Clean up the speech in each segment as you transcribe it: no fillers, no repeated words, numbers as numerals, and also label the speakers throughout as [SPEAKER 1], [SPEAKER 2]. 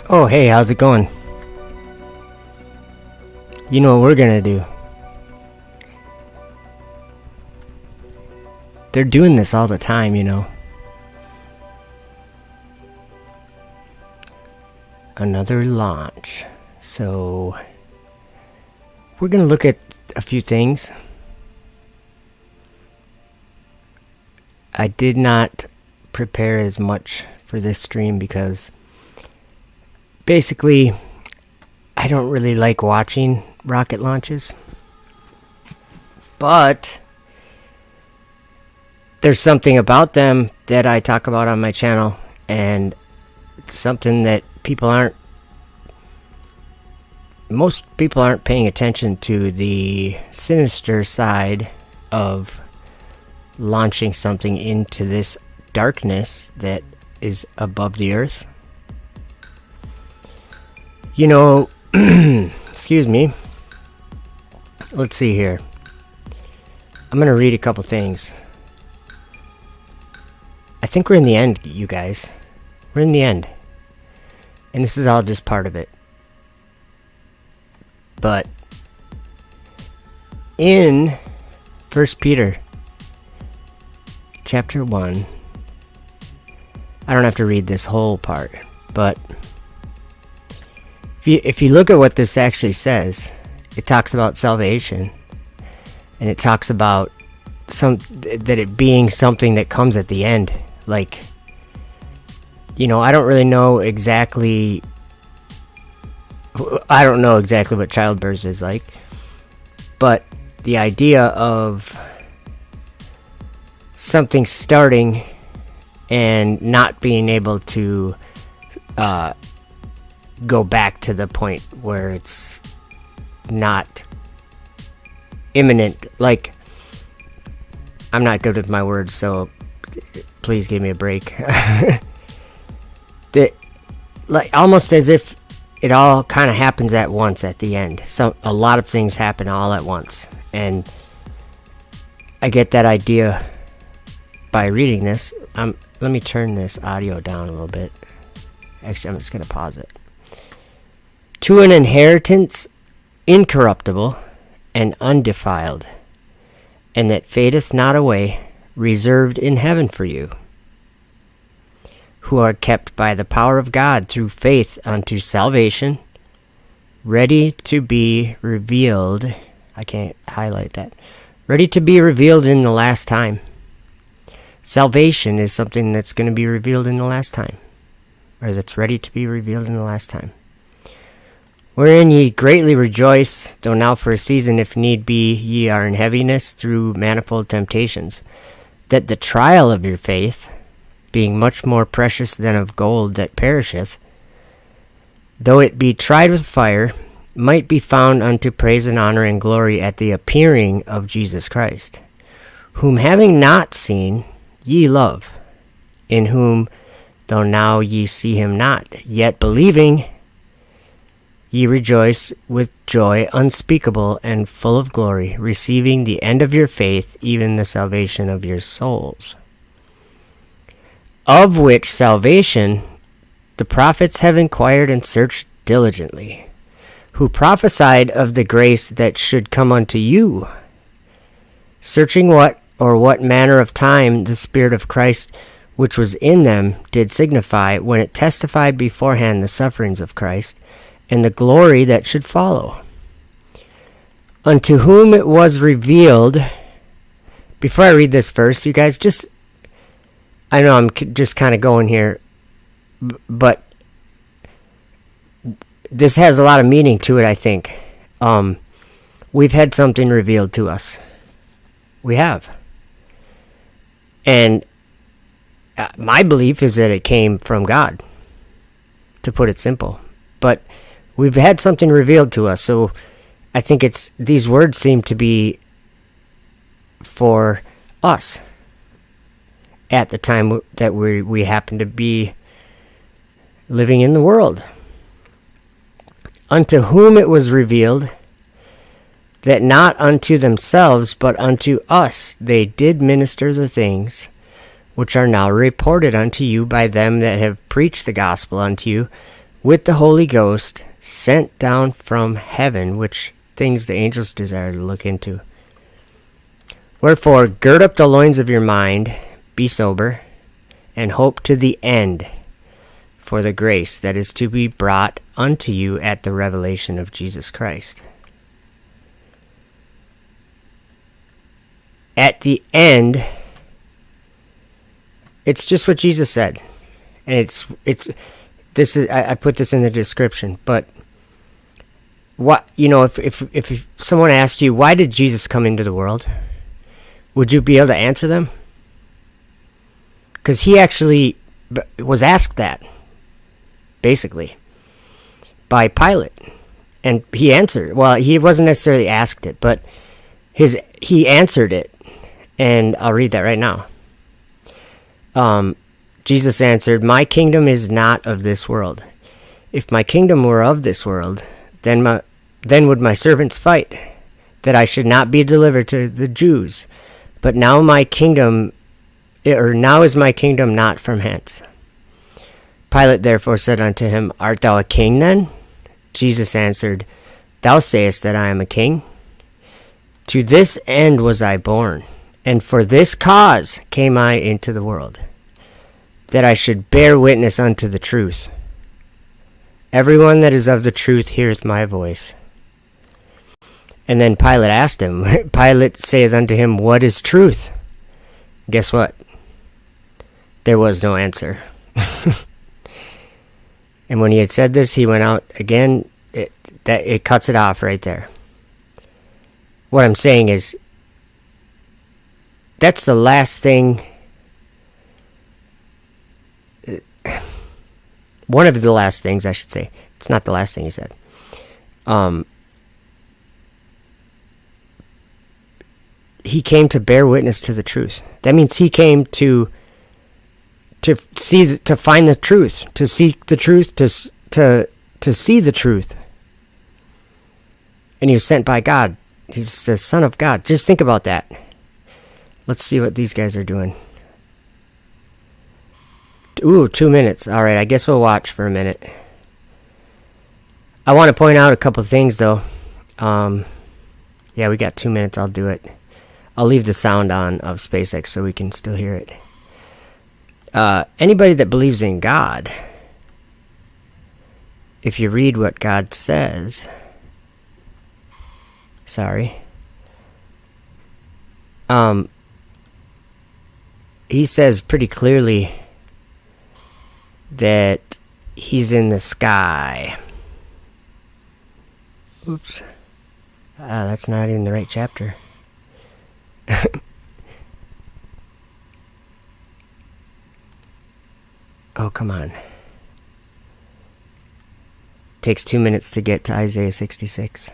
[SPEAKER 1] Oh, hey, how's it going? You know what we're gonna do? They're doing this all the time, you know. Another launch. So, we're gonna look at a few things. I did not prepare as much for this stream because basically I don't really like watching rocket launches, but there's something about them that I talk about on my channel, and something that most people aren't paying attention to, the sinister side of launching something into this darkness that is above the earth. You know, excuse me. Let's see here. I'm going to read a couple things. I think we're in the end, you guys. We're in the end. And this is all just part of it. But in 1 Peter chapter 1, I don't have to read this whole part, but if you look at what this actually says, it talks about salvation, and it talks about that it being something that comes at the end. Like, you know, I don't know exactly what childbirth is like, but the idea of something starting and not being able to go back to the point where it's not imminent. Like, I'm not good with my words, so please give me a break. Like, almost as if it all kind of happens at once at the end. So a lot of things happen all at once, and I get that idea by reading this. Let me turn this audio down a little bit. Actually, I'm just going to pause it. To an inheritance incorruptible and undefiled, and that fadeth not away, reserved in heaven for you, who are kept by the power of God through faith unto salvation, ready to be revealed. I can't highlight that. Ready to be revealed in the last time. Salvation is something that's going to be revealed in the last time, or that's ready to be revealed in the last time. Wherein ye greatly rejoice, though now for a season, if need be, ye are in heaviness through manifold temptations, that the trial of your faith, being much more precious than of gold that perisheth, though it be tried with fire, might be found unto praise and honor and glory at the appearing of Jesus Christ, whom having not seen, ye love, in whom, though now ye see him not, yet believing, ye rejoice with joy unspeakable and full of glory, receiving the end of your faith, even the salvation of your souls. Of which salvation the prophets have inquired and searched diligently, who prophesied of the grace that should come unto you, searching what manner of time the Spirit of Christ which was in them did signify, when it testified beforehand the sufferings of Christ, and the glory that should follow. Unto whom it was revealed. Before I read this verse, you guys, I know I'm just kind of going here, but this has a lot of meaning to it, I think. We've had something revealed to us. We have. And my belief is that it came from God, to put it simple. But we've had something revealed to us, so I think these words seem to be for us at the time that we happen to be living in the world. Unto whom it was revealed that not unto themselves but unto us they did minister the things which are now reported unto you by them that have preached the gospel unto you, with the Holy Ghost sent down from heaven, which things the angels desire to look into. Wherefore, gird up the loins of your mind, be sober, and hope to the end for the grace that is to be brought unto you at the revelation of Jesus Christ. At the end, it's just what Jesus said. And I put this in the description, but what, if someone asked you, why did Jesus come into the world? Would you be able to answer them? Because he actually was asked that, basically, by Pilate. And he answered. Well, he wasn't necessarily asked it, but he answered it. And I'll read that right now. Jesus answered, my kingdom is not of this world. If my kingdom were of this world, then would my servants fight, that I should not be delivered to the Jews. But now now is my kingdom not from hence. Pilate therefore said unto him, art thou a king then? Jesus answered, thou sayest that I am a king. To this end was I born, and for this cause came I into the world, that I should bear witness unto the truth. Everyone that is of the truth heareth my voice. And then Pilate asked him, Pilate saith unto him, what is truth? Guess what? There was no answer. And when he had said this, he went out again. It cuts it off right there. What I'm saying is, that's the last thing, one of the last things, I should say. It's not the last thing he said. He came to bear witness to the truth. That means he came to find the truth, to seek the truth, to see the truth. And he was sent by God. He's the Son of God. Just think about that. Let's see what these guys are doing. Ooh, 2 minutes. All right, I guess we'll watch for a minute. I want to point out a couple things, though. Yeah, we got 2 minutes. I'll do it. I'll leave the sound on of SpaceX so we can still hear it. Anybody that believes in God, if you read what God says, he says pretty clearly that he's in the sky. Oops. That's not in the right chapter. Oh, come on. Takes 2 minutes to get to Isaiah 66.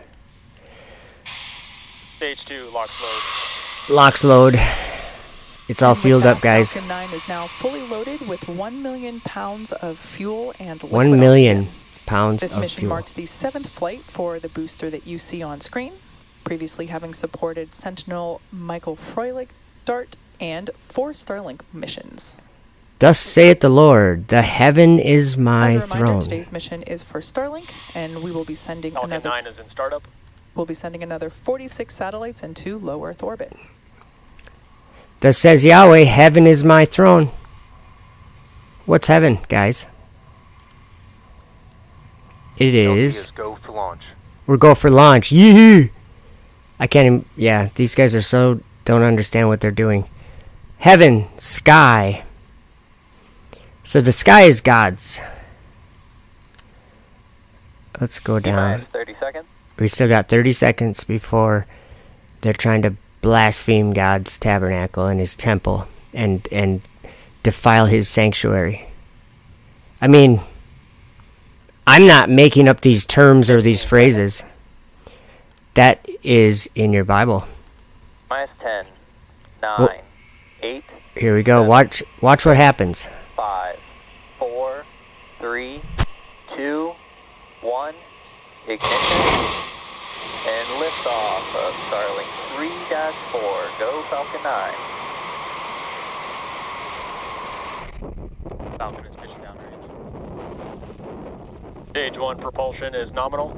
[SPEAKER 2] Stage 2, locks load.
[SPEAKER 1] Locks load. It's all fueled up, guys.
[SPEAKER 3] Falcon 9 is now fully loaded with 1 million pounds of fuel and liquid
[SPEAKER 1] 1 million
[SPEAKER 3] oxygen.
[SPEAKER 1] pounds
[SPEAKER 3] This
[SPEAKER 1] of
[SPEAKER 3] mission
[SPEAKER 1] fuel.
[SPEAKER 3] marks the 7th flight for the booster that you see on screen, previously having supported Sentinel, Michael Froelich, DART, and 4 Starlink missions.
[SPEAKER 1] Thus saith the Lord, the heaven is my
[SPEAKER 3] As a reminder,
[SPEAKER 1] throne.
[SPEAKER 3] today's mission is for Starlink, and we will be sending
[SPEAKER 2] Falcon
[SPEAKER 3] another
[SPEAKER 2] 9 is in startup.
[SPEAKER 3] We'll be sending another 46 satellites into low Earth orbit.
[SPEAKER 1] Thus says Yahweh, heaven is my throne. What's heaven, guys? It is.
[SPEAKER 2] Go for launch.
[SPEAKER 1] We're go for launch. Yee! I can't even, yeah, these guys are so, don't understand what they're doing. Heaven, sky. So the sky is God's. Let's go down.
[SPEAKER 2] 30 seconds.
[SPEAKER 1] We still got 30 seconds before they're trying to blaspheme God's tabernacle and his temple and defile his sanctuary. I mean, I'm not making up these terms or these phrases. That is in your Bible.
[SPEAKER 2] Minus 10, 9,
[SPEAKER 1] Well,
[SPEAKER 2] 8,
[SPEAKER 1] Here we go. Watch what happens.
[SPEAKER 2] 5, 4, 3, 2, 1. Ignition. And liftoff of Starlink 3-4. Go Falcon 9. Falcon is pitching downrange.
[SPEAKER 4] Stage 1 propulsion is nominal.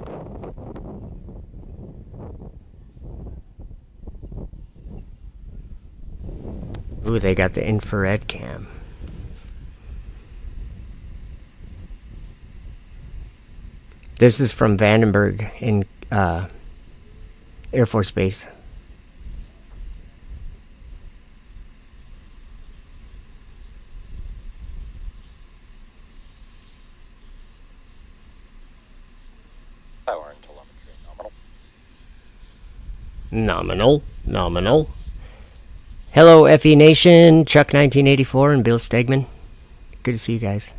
[SPEAKER 1] Ooh, they got the infrared cam. This is from Vandenberg in Air Force Base.
[SPEAKER 4] Power and telemetry nominal.
[SPEAKER 1] Nominal. Hello, FE Nation, Chuck 1984 and Bill Stegman. Good to see you guys.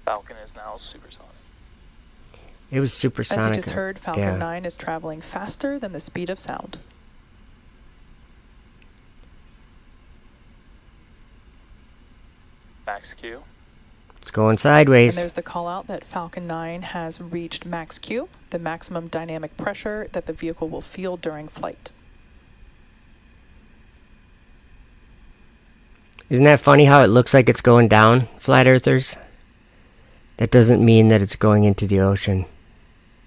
[SPEAKER 2] Falcon is now supersonic.
[SPEAKER 1] It was supersonic.
[SPEAKER 3] As you just heard, Falcon 9 is traveling faster than the speed of sound.
[SPEAKER 2] Max Q.
[SPEAKER 1] It's going sideways.
[SPEAKER 3] And there's the call out that Falcon 9 has reached max Q, the maximum dynamic pressure that the vehicle will feel during flight.
[SPEAKER 1] Isn't that funny how it looks like it's going down, flat earthers? That doesn't mean that it's going into the ocean.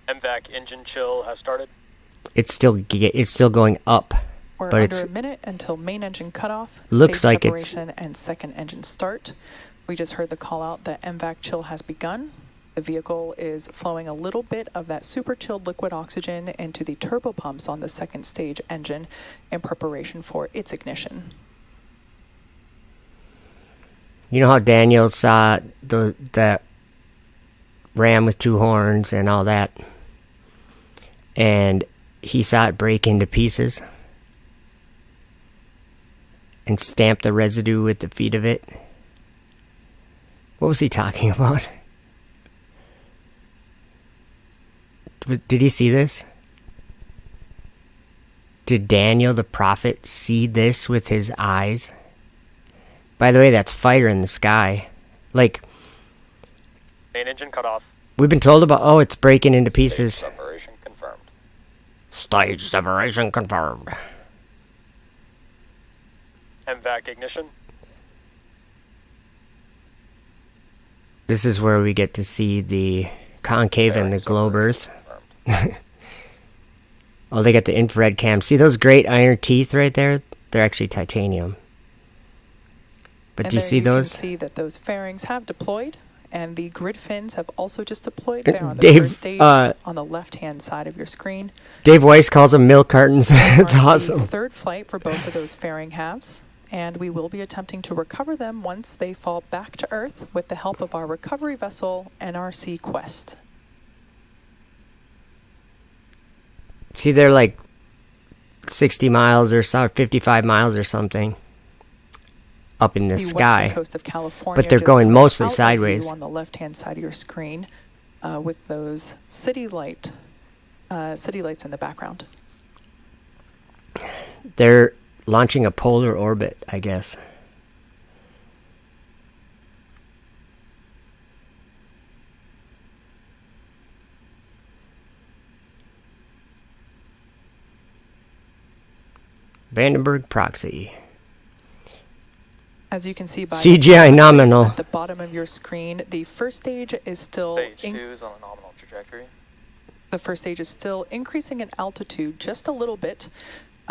[SPEAKER 4] MVAC engine chill has started.
[SPEAKER 1] It's still going up.
[SPEAKER 3] We're
[SPEAKER 1] but
[SPEAKER 3] under
[SPEAKER 1] it's
[SPEAKER 3] a minute until main engine cutoff,
[SPEAKER 1] looks
[SPEAKER 3] stage
[SPEAKER 1] like it's
[SPEAKER 3] separation, and second engine start. We just heard the call out that MVAC chill has begun. The vehicle is flowing a little bit of that super chilled liquid oxygen into the turbopumps on the second stage engine in preparation for its ignition.
[SPEAKER 1] You know how Daniel saw that ram with two horns and all that, and he saw it break into pieces and stamp the residue with the feet of it? What was he talking about? Did he see this? Did Daniel the prophet see this with his eyes? By the way, that's fire in the sky. Like,
[SPEAKER 4] Main engine cut off.
[SPEAKER 1] we've been told about, it's breaking into pieces.
[SPEAKER 4] Stage separation confirmed.
[SPEAKER 1] Stage separation confirmed.
[SPEAKER 4] MVAC ignition.
[SPEAKER 1] This is where we get to see the concave and the globe Earth. Oh, they got the infrared cam. See those great iron teeth right there? They're actually titanium. But
[SPEAKER 3] And
[SPEAKER 1] do you
[SPEAKER 3] there
[SPEAKER 1] see those?
[SPEAKER 3] You can see that those fairings have deployed, and the grid fins have also just deployed there on the
[SPEAKER 1] Dave,
[SPEAKER 3] first stage on the left-hand side of your screen.
[SPEAKER 1] Dave Weiss calls them milk cartons. It's
[SPEAKER 3] Marks the
[SPEAKER 1] awesome.
[SPEAKER 3] third flight for both of those fairing halves, and we will be attempting to recover them once they fall back to Earth with the help of our recovery vessel, NRC Quest.
[SPEAKER 1] See, they're like 60 miles or so, 55 miles or something up in the sky.
[SPEAKER 3] Western coast of California,
[SPEAKER 1] But they're
[SPEAKER 3] just
[SPEAKER 1] going
[SPEAKER 3] coming
[SPEAKER 1] mostly
[SPEAKER 3] out of
[SPEAKER 1] sideways.
[SPEAKER 3] view on the left-hand side of your screen, with those city lights in the background.
[SPEAKER 1] They're launching a polar orbit, I guess. Vandenberg proxy.
[SPEAKER 3] As you can see by
[SPEAKER 1] CGI nominal.
[SPEAKER 3] at the bottom of your screen, the first stage is still
[SPEAKER 2] Stage 2 is on a nominal trajectory.
[SPEAKER 3] the first stage is still increasing in altitude just a little bit.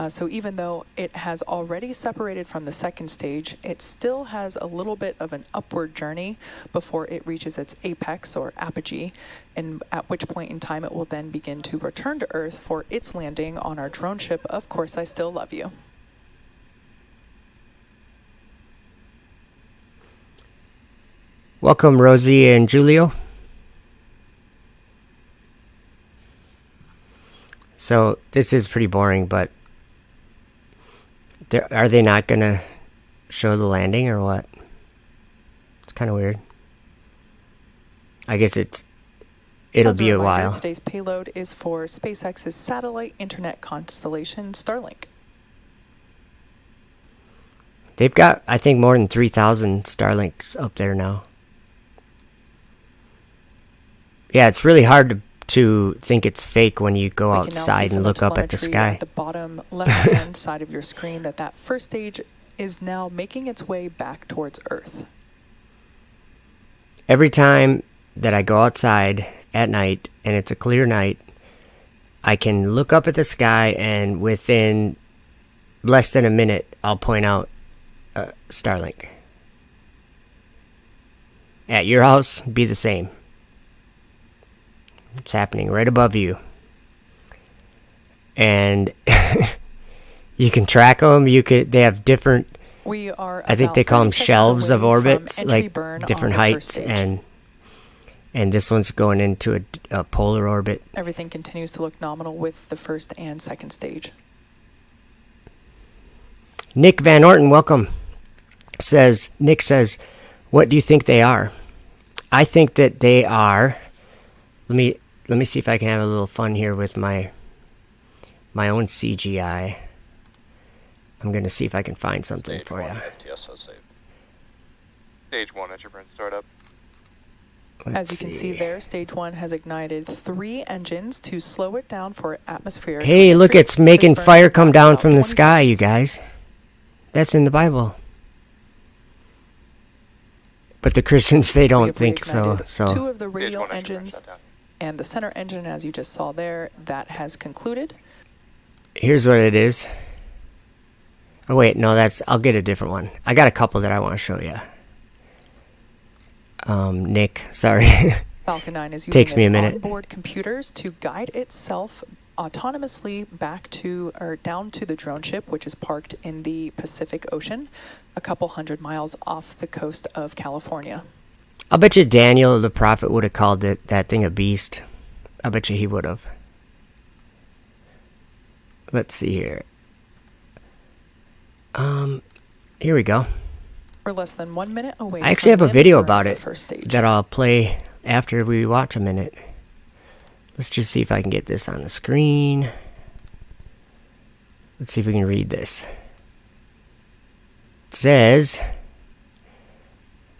[SPEAKER 3] So even though it has already separated from the second stage, it still has a little bit of an upward journey before it reaches its apex or apogee, and at which point in time it will then begin to return to Earth for its landing on our drone ship, Of Course I Still Love You.
[SPEAKER 1] Welcome, Rosie and Julio. So this is pretty boring, but are they not going to show the landing or what? It's kind of weird. I guess it'll be a while.
[SPEAKER 3] Today's payload is for SpaceX's satellite internet constellation, Starlink.
[SPEAKER 1] They've got, I think, more than 3,000 Starlinks up there now. Yeah, it's really hard to think it's fake when you go outside and look up at the sky.
[SPEAKER 3] At the bottom left-hand side of your screen, that first stage is now making its way back towards Earth.
[SPEAKER 1] Every time that I go outside at night and it's a clear night, I can look up at the sky and within less than a minute, I'll point out Starlink. At your house, be the same. It's happening right above you. And you can track them. They have different,
[SPEAKER 3] We are
[SPEAKER 1] I think
[SPEAKER 3] about
[SPEAKER 1] they call them
[SPEAKER 3] 30 seconds
[SPEAKER 1] shelves of
[SPEAKER 3] away from
[SPEAKER 1] orbits,
[SPEAKER 3] entry
[SPEAKER 1] like
[SPEAKER 3] burn on
[SPEAKER 1] different
[SPEAKER 3] the first
[SPEAKER 1] heights,
[SPEAKER 3] stage.
[SPEAKER 1] and this one's going into a polar orbit.
[SPEAKER 3] Everything continues to look nominal with the first and second stage.
[SPEAKER 1] Nick Van Orton, welcome. Nick says, what do you think they are? I think that they are, let me see if I can have a little fun here with my own CGI. I'm going to see if I can find something
[SPEAKER 4] Stage
[SPEAKER 1] for
[SPEAKER 4] 1,
[SPEAKER 1] you.
[SPEAKER 4] FTS has saved. Stage 1, engine burn startup.
[SPEAKER 3] As you can see there, stage 1 has ignited 3 engines to slow it down for atmospheric.
[SPEAKER 1] Hey, look,
[SPEAKER 3] reentry.
[SPEAKER 1] it's making
[SPEAKER 3] This burn
[SPEAKER 1] fire
[SPEAKER 3] will
[SPEAKER 1] come
[SPEAKER 3] last
[SPEAKER 1] down
[SPEAKER 3] about
[SPEAKER 1] from the
[SPEAKER 3] 20
[SPEAKER 1] sky, you
[SPEAKER 3] seconds.
[SPEAKER 1] guys. That's in the Bible. But the Christians, they
[SPEAKER 3] We
[SPEAKER 1] don't
[SPEAKER 3] have
[SPEAKER 1] think so.
[SPEAKER 3] reignited 2
[SPEAKER 1] So
[SPEAKER 3] of the
[SPEAKER 4] Stage
[SPEAKER 3] radial
[SPEAKER 4] 1, engine burn
[SPEAKER 3] engines,
[SPEAKER 4] shut down.
[SPEAKER 3] and the center engine, as you just saw there, that has concluded.
[SPEAKER 1] here's what it is. Oh wait, no, I'll get a different one. I got a couple that I want to show you. Nick, sorry.
[SPEAKER 3] Falcon 9 is using
[SPEAKER 1] Takes me a
[SPEAKER 3] its
[SPEAKER 1] minute.
[SPEAKER 3] onboard computers to guide itself autonomously back to or down to the drone ship, which is parked in the Pacific Ocean, a couple hundred miles off the coast of California.
[SPEAKER 1] I'll bet you Daniel the prophet would have called that thing a beast. I bet you he would have. Let's see here. Here we go.
[SPEAKER 3] We're less than 1 minute away.
[SPEAKER 1] I actually
[SPEAKER 3] from
[SPEAKER 1] have a video
[SPEAKER 3] burn
[SPEAKER 1] about
[SPEAKER 3] of
[SPEAKER 1] it
[SPEAKER 3] the first stage.
[SPEAKER 1] that I'll play after we watch a minute. Let's just see if I can get this on the screen. Let's see if we can read this. It says,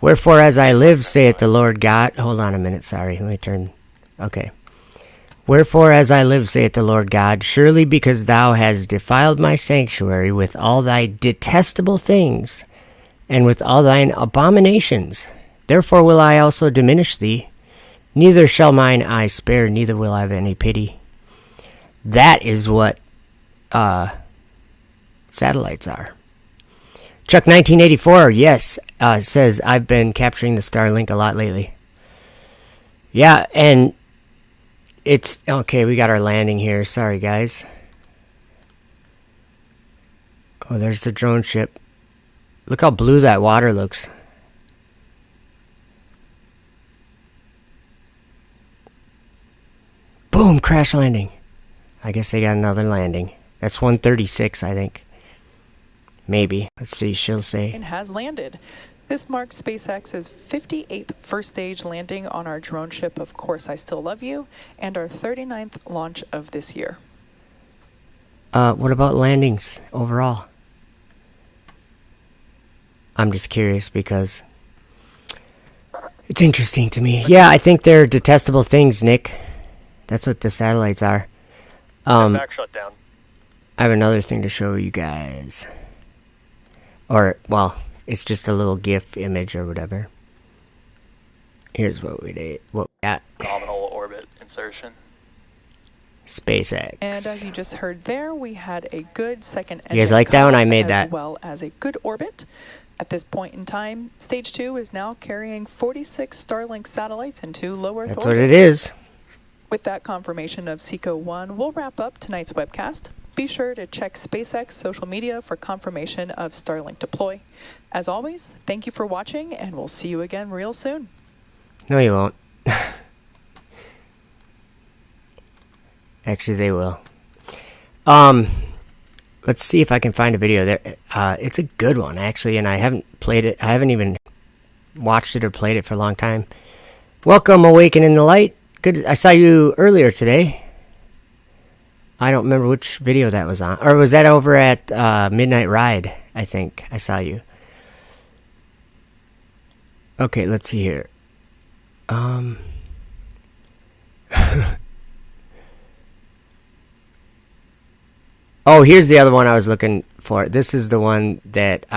[SPEAKER 1] wherefore as I live, saith the Lord God. Hold on a minute, sorry. Let me turn. Okay. Wherefore as I live, saith the Lord God, surely because thou hast defiled my sanctuary with all thy detestable things, and with all thine abominations, therefore will I also diminish thee. Neither shall mine eye spare, neither will I have any pity. That is what satellites are. Chuck 1984, yes, says, I've been capturing the Starlink a lot lately. Yeah, and it's, okay, we got our landing here. Sorry, guys. Oh, there's the drone ship. Look how blue that water looks. Boom, crash landing. I guess they got another landing. That's 136, I think. Maybe. Let's see, she'll say.
[SPEAKER 3] And has landed. This marks SpaceX's 58th first stage landing on our drone ship, Of Course I Still Love You, and our 39th launch of this year.
[SPEAKER 1] What about landings overall? I'm just curious because it's interesting to me. Yeah, I think they're detestable things, Nick. That's what the satellites are.
[SPEAKER 4] Back shut down.
[SPEAKER 1] I have another thing to show you guys. Or, well, it's just a little GIF image or whatever. Here's what we got.
[SPEAKER 2] Nominal orbit insertion.
[SPEAKER 1] SpaceX.
[SPEAKER 3] And as you just heard there, we had a good second engine
[SPEAKER 1] You guys like that one? I
[SPEAKER 3] cutoff
[SPEAKER 1] made
[SPEAKER 3] as
[SPEAKER 1] that.
[SPEAKER 3] well as a good orbit. At this point in time, stage 2 is now carrying 46 Starlink satellites into low Earth
[SPEAKER 1] That's
[SPEAKER 3] orbit.
[SPEAKER 1] what it is.
[SPEAKER 3] With that confirmation of SECO 1, we'll wrap up tonight's webcast. Be sure to check SpaceX social media for confirmation of Starlink deploy. As always, thank you for watching, and we'll see you again real soon.
[SPEAKER 1] No, you won't. Actually, they will. Let's see if I can find a video there. It's a good one, actually, and I haven't played it. I haven't even watched it or played it for a long time. Welcome, Awaken in the Light. Good. I saw you earlier today. I don't remember which video that was on. Or was that over at Midnight Ride, I think. I saw you. Okay, let's see here. Oh, here's the other one I was looking for. This is the one that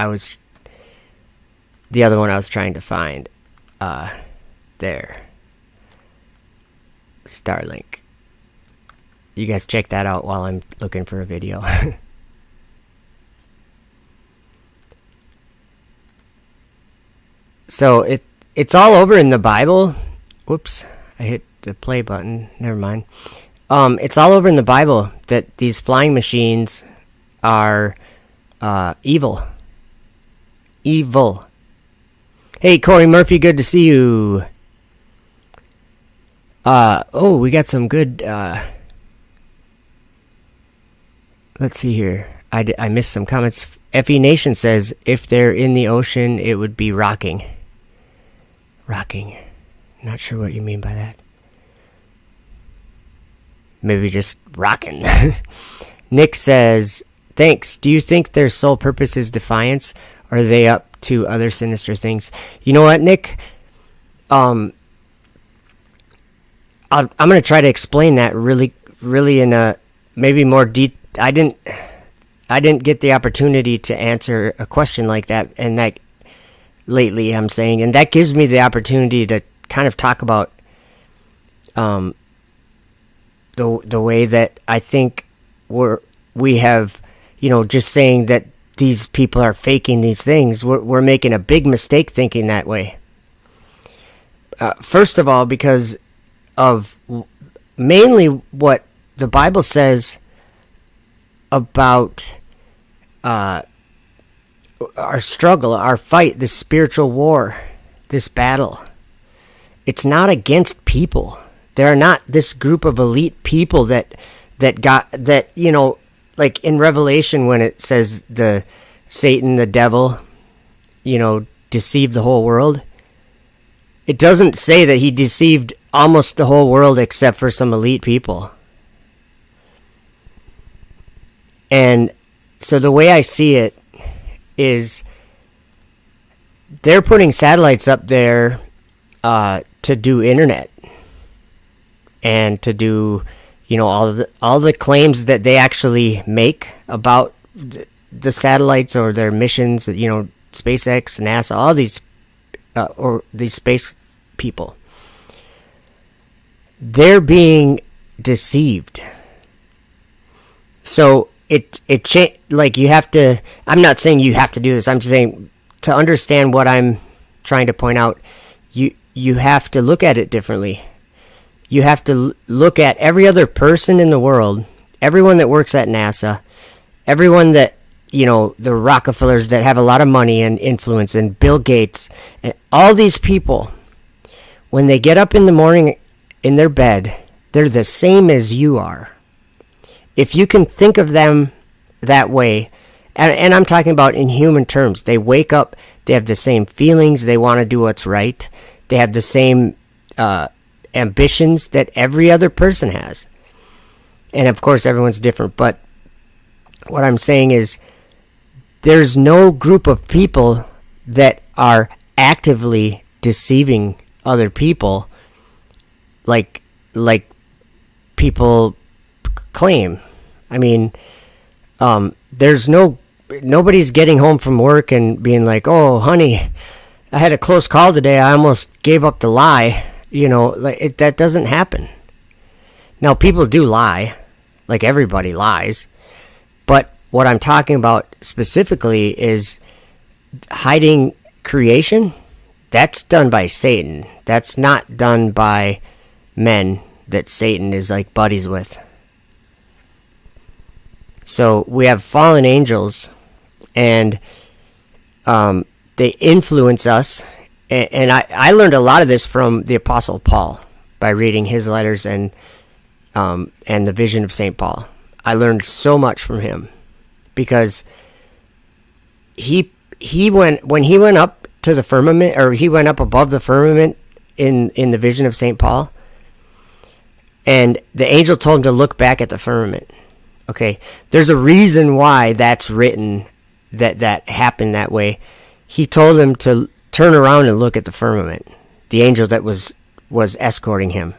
[SPEAKER 1] the other one I was trying to find. There. Starlink. You guys check that out while I'm looking for a video. So it's all over in the Bible. Whoops, I hit the play button. Never mind. It's all over in the Bible that these flying machines are evil. Evil. Hey, Corey Murphy, good to see you. Oh, we got some good. Let's see here. I missed some comments. FE Nation says if they're in the ocean, it would be rocking. Rocking. Not sure what you mean by that. Maybe just rocking. Nick says, thanks. Do you think their sole purpose is defiance, or are they up to other sinister things? You know what, Nick? I'm going to try to explain that really in a maybe more deep. I didn't get the opportunity to answer a question like that, and that lately I'm saying, and that gives me the opportunity to kind of talk about the way that I think we have, just saying that these people are faking these things. We're making a big mistake thinking that way. First of all, because of mainly what the Bible says about our struggle, our fight, this spiritual war, this battle. It's not against people. There are not this group of elite people that like in Revelation when it says Satan, the devil, deceived the whole world. It doesn't say that he deceived almost the whole world except for some elite people. And so the way I see it is they're putting satellites up there to do internet and to do, all the claims that they actually make about the satellites or their missions, SpaceX, NASA, all these or these space people. They're being deceived. So like you have to, I'm not saying you have to do this, I'm just saying to understand what I'm trying to point out, you have to look at it differently. You have to look at every other person in the world, everyone that works at NASA, everyone that, the Rockefellers that have a lot of money and influence, and Bill Gates, and all these people, when they get up in the morning in their bed, they're the same as you are. If you can think of them that way, and I'm talking about in human terms, they wake up, they have the same feelings, they want to do what's right, they have the same ambitions that every other person has. And of course, everyone's different, but what I'm saying is there's no group of people that are actively deceiving other people like people claim. I mean, nobody's getting home from work and being like, oh, honey, I had a close call today. I almost gave up the lie. That doesn't happen. Now, people do lie, like everybody lies. But what I'm talking about specifically is hiding creation. That's done by Satan. That's not done by men that Satan is like buddies with. So we have fallen angels, and they influence us. And I learned a lot of this from the Apostle Paul by reading his letters and the vision of St. Paul. I learned so much from him because when he went up to the firmament, or he went up above the firmament in the vision of St. Paul, and the angel told him to look back at the firmament. Okay, there's a reason why that's written, that happened that way. He told him to turn around and look at the firmament, the angel that was escorting him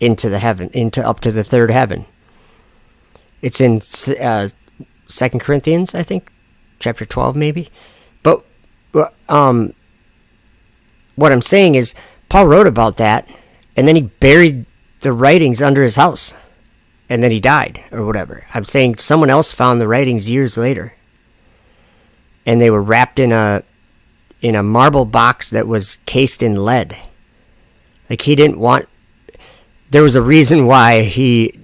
[SPEAKER 1] into the heaven, up to the third heaven. It's in 2 Corinthians, I think, chapter 12 maybe. But what I'm saying is Paul wrote about that, and then he buried the writings under his house, and then he died or whatever. I'm saying someone else found the writings years later, and they were wrapped in a marble box that was cased in lead. Like, he didn't want... There was a reason why he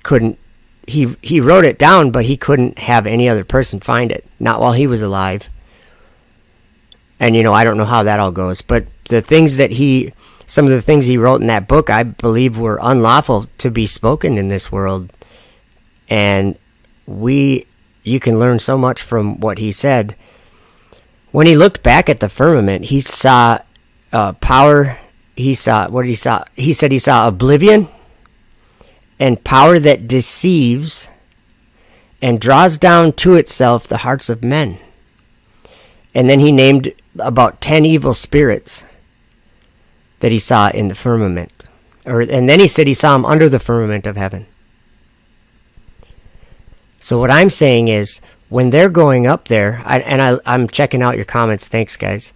[SPEAKER 1] couldn't... He wrote it down, but he couldn't have any other person find it. Not while he was alive. And, I don't know how that all goes. But the things that some of the things he wrote in that book, I believe, were unlawful to be spoken in this world. And you can learn so much from what he said. When he looked back at the firmament, he saw power. He saw, what did he saw? He said he saw oblivion and power that deceives and draws down to itself the hearts of men. And then he named about 10 evil spirits that he saw in the firmament. And then he said he saw them under the firmament of heaven. So what I'm saying is, when they're going up there, I'm checking out your comments. Thanks, guys.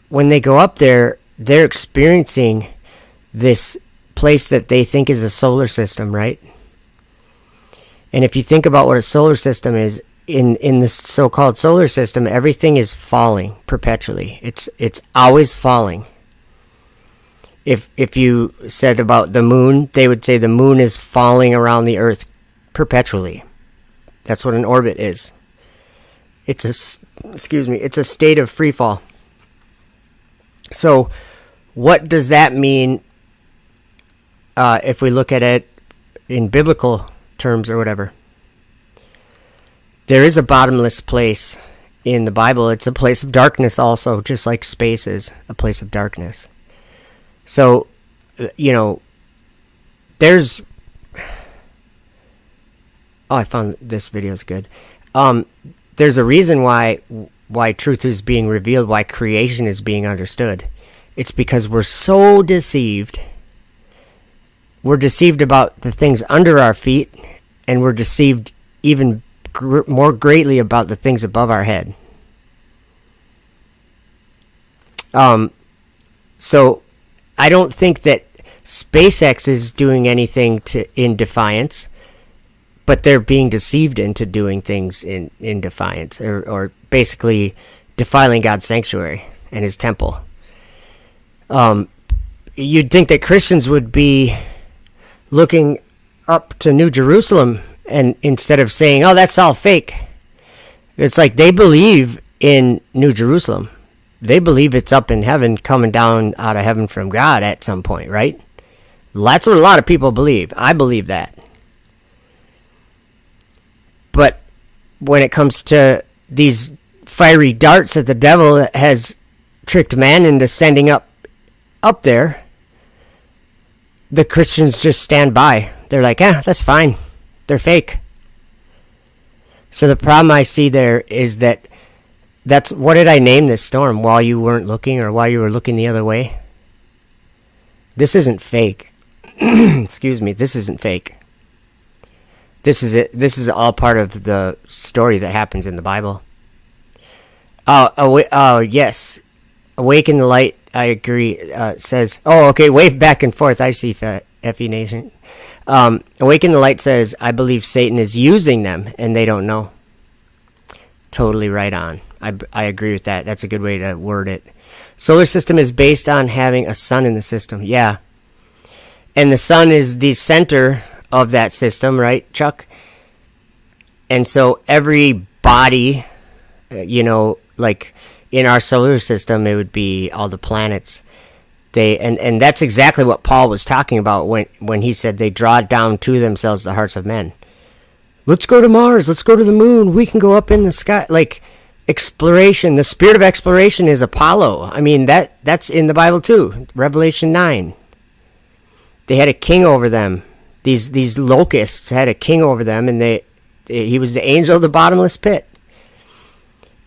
[SPEAKER 1] When they go up there, they're experiencing this place that they think is a solar system, right? And if you think about what a solar system is, in this so-called solar system, everything is falling perpetually. It's always falling. If you said about the moon, they would say the moon is falling around the earth perpetually. That's what an orbit is. It's a state of free fall. So what does that mean if we look at it in biblical terms or whatever? There is a bottomless place in the Bible. It's a place of darkness also, just like space is a place of darkness. So, there's... Oh, I found this video is good. There's a reason why truth is being revealed, why creation is being understood. It's because we're so deceived. We're deceived about the things under our feet, and we're deceived even more greatly about the things above our head. So I don't think that SpaceX is doing anything in defiance, but they're being deceived into doing things in defiance, or basically defiling God's sanctuary and his temple. You'd think that Christians would be looking up to New Jerusalem, and instead of saying, oh, that's all fake. It's like they believe in New Jerusalem. They believe it's up in heaven, coming down out of heaven from God at some point, right? That's what a lot of people believe. I believe that. But when it comes to these fiery darts that the devil has tricked man into sending up there, the Christians just stand by. They're like, that's fine. They're fake. So the problem I see there is that's what did I name this storm? While you weren't looking, or while you were looking the other way? This isn't fake. Excuse me. This isn't fake. This is it. This is all part of the story that happens in the Bible. Yes. Awaken the Light, I agree, says... Oh, okay, wave back and forth. I see, FE Nation. Awaken the Light says, I believe Satan is using them, and they don't know. Totally right on. I agree with that. That's a good way to word it. Solar system is based on having a sun in the system. Yeah. And the sun is the center of that system, right, Chuck? And so every body, like in our solar system, it would be all the planets. And that's exactly what Paul was talking about when he said they draw down to themselves the hearts of men. Let's go to Mars. Let's go to the moon. We can go up in the sky. Like exploration. The spirit of exploration is Apollo. I mean, that's in the Bible too. Revelation 9. They had a king over them. These locusts had a king over them, and he was the angel of the bottomless pit.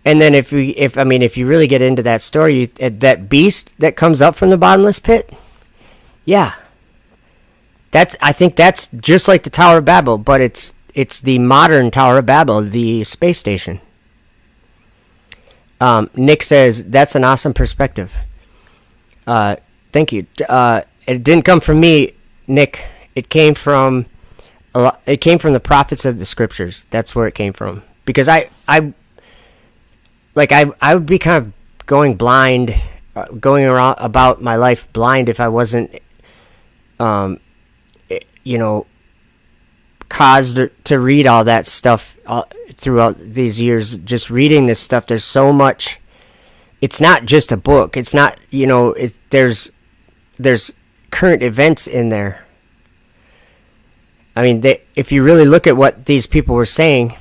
[SPEAKER 1] And then if you really get into that story, that beast that comes up from the bottomless pit, yeah, I think that's just like the Tower of Babel, but it's the modern Tower of Babel, the space station. Nick says that's an awesome perspective. Thank you. It didn't come from me, Nick. It came from the prophets of the scriptures. That's where it came from. Because I would be kind of going blind, going around about my life blind if I wasn't, caused to read all that stuff throughout these years. Just reading this stuff, there's so much. It's not just a book. It's not, there's current events in there. I mean, if you really look at what these people were saying,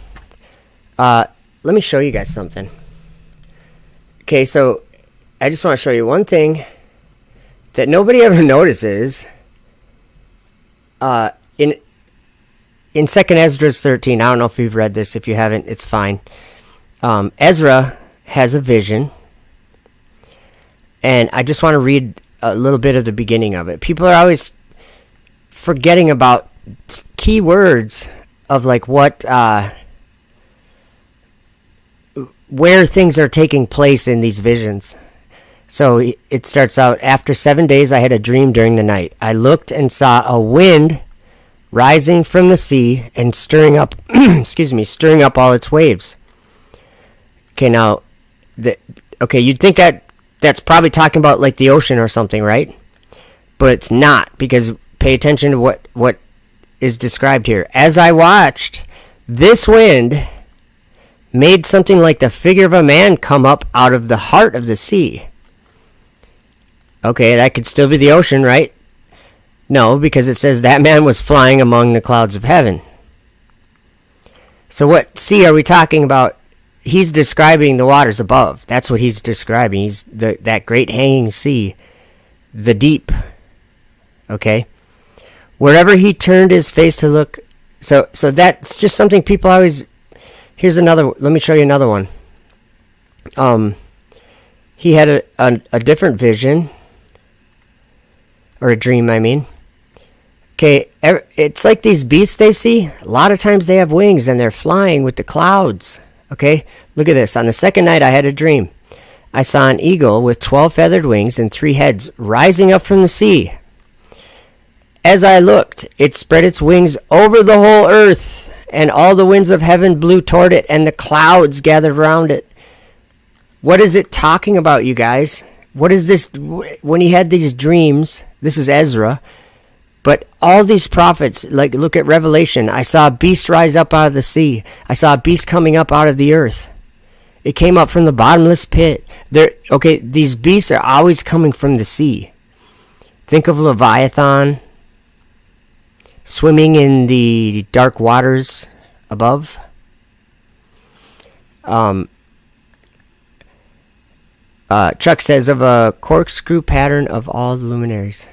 [SPEAKER 1] let me show you guys something. Okay, so I just want to show you one thing that nobody ever notices. In 2nd Ezra 13, I don't know if you've read this. If you haven't, it's fine. Ezra has a vision, and I just want to read a little bit of the beginning of it. People are always forgetting about key words of like what where things are taking place in these visions. So it starts out, after 7 days I had a dream during the night. I looked and saw a wind rising from the sea and stirring up stirring up all its waves. Okay, now you'd think that's probably talking about like the ocean or something, right? But it's not, because pay attention to what is described here. As I watched, this wind made something like the figure of a man come up out of the heart of the sea. Okay, that could still be the ocean, right? No, because it says that man was flying among the clouds of heaven. So what sea are we talking about? He's describing the waters above. That's what he's describing. He's that great hanging sea, the deep. Okay? Wherever he turned his face to look. So that's just something people always... Here's another... Let me show you another one. He had a different vision. Or a dream, I mean. Okay, it's like these beasts they see. A lot of times they have wings and they're flying with the clouds. Okay, look at this. On the second night I had a dream. I saw an eagle with 12 feathered wings and 3 heads rising up from the sea. As I looked, it spread its wings over the whole earth, and all the winds of heaven blew toward it, and the clouds gathered around it. What is it talking about, you guys? What is this? When he had these dreams, this is Ezra, but all these prophets, like look at Revelation. I saw a beast rise up out of the sea. I saw a beast coming up out of the earth. It came up from the bottomless pit. These beasts are always coming from the sea. Think of Leviathan swimming in the dark waters above. Chuck says, of a corkscrew pattern of all the luminaries.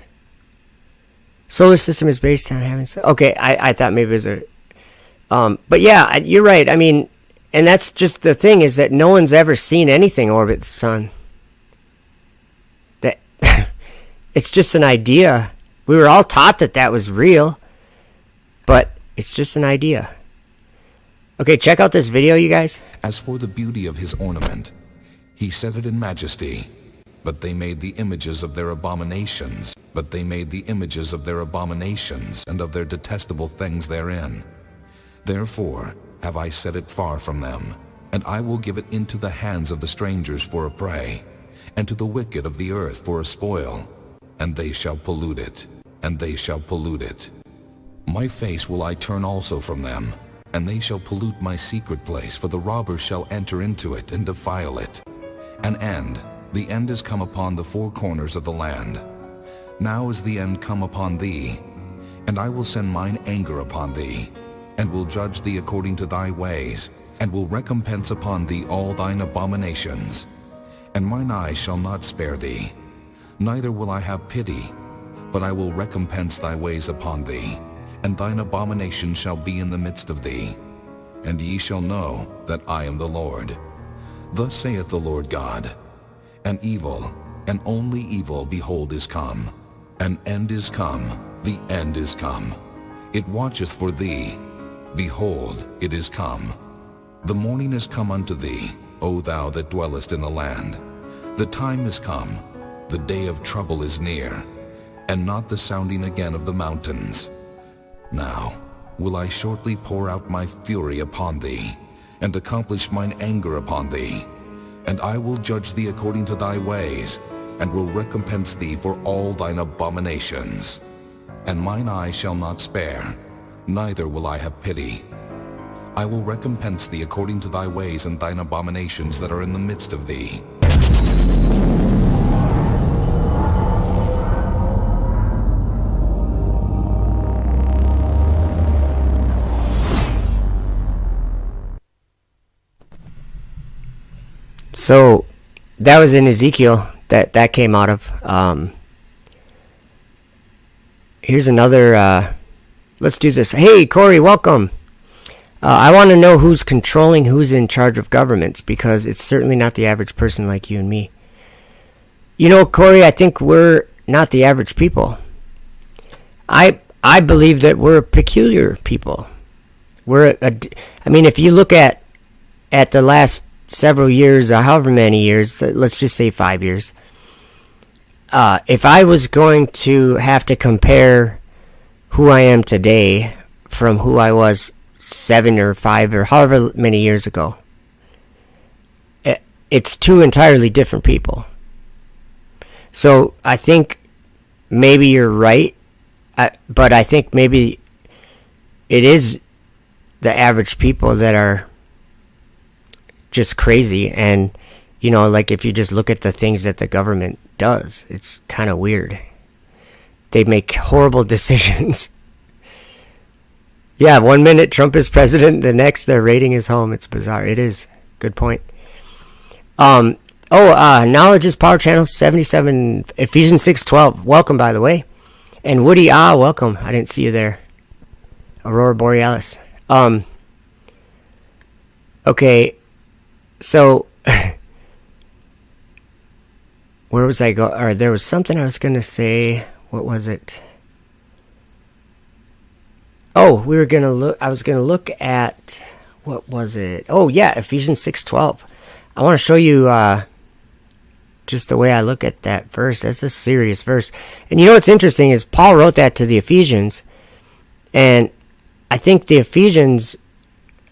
[SPEAKER 1] Solar system is based on having... Okay, I thought maybe it was a... but yeah, you're right. I mean, and that's just the thing, is that no one's ever seen anything orbit the sun. That it's just an idea. We were all taught that was real, but it's just an idea. Okay, check out this video, you guys.
[SPEAKER 5] As for the beauty of his ornament, he set it in majesty, but they made the images of their abominations. But they made the images of their abominations and of their detestable things therein. Therefore have I set it far from them, and I will give it into the hands of the strangers for a prey, and to the wicked of the earth for a spoil. And they shall pollute it, and they shall pollute it. My face will I turn also from them, and they shall pollute my secret place, for the robbers shall enter into it and defile it. The end is come upon the 4 corners of the land. Now is the end come upon thee, and I will send mine anger upon thee, and will judge thee according to thy ways, and will recompense upon thee all thine abominations. And mine eyes shall not spare thee, neither will I have pity, but I will recompense thy ways upon thee, and thine abomination shall be in the midst of thee. And ye shall know that I am the Lord. Thus saith the Lord God, an evil, and only evil, behold, is come. An end is come, The end is come. It watcheth for thee. Behold, it is come. The morning is come unto thee, O thou that dwellest in the land. The time is come, the day of trouble is near, and not the sounding again of the mountains. Now will I shortly pour out my fury upon thee, and accomplish mine anger upon thee. And I will judge thee according to thy ways, and will recompense thee for all thine abominations. And mine eye shall not spare, neither will I have pity. I will recompense thee according to thy ways and thine abominations that are in the midst of thee.
[SPEAKER 1] So that was in Ezekiel that came out of. Here's another. Let's do this. Hey, Corey, welcome. I want to know who's controlling who's in charge of governments, because it's certainly not the average person like you and me. You know, Corey, I think we're not the average people. I believe that we're a peculiar people. I mean, if you look at the last several years, or however many years, let's just say 5 years, if I was going to have to compare who I am today from who I was 7 or 5 or however many years ago, it's two entirely different people. So I think maybe you're right, but I think maybe it is the average people that are just crazy. And you know, like if you just look at the things that the government does, it's kind of weird. They make horrible decisions. Yeah, 1 minute Trump is president, the next they're raiding his home. It's bizarre. It is. Good point. Knowledge is Power Channel 77, Ephesians 6:12. Welcome, by the way. And Woody, welcome. I didn't see you there. Aurora Borealis. Okay, so where was I go? Or there was something I was gonna say. What was it? Oh, I was gonna look at, what was it? Oh yeah, Ephesians 6:12. I want to show you just the way I look at that verse. That's a serious verse. And you know what's interesting is Paul wrote that to the Ephesians, and I think the Ephesians,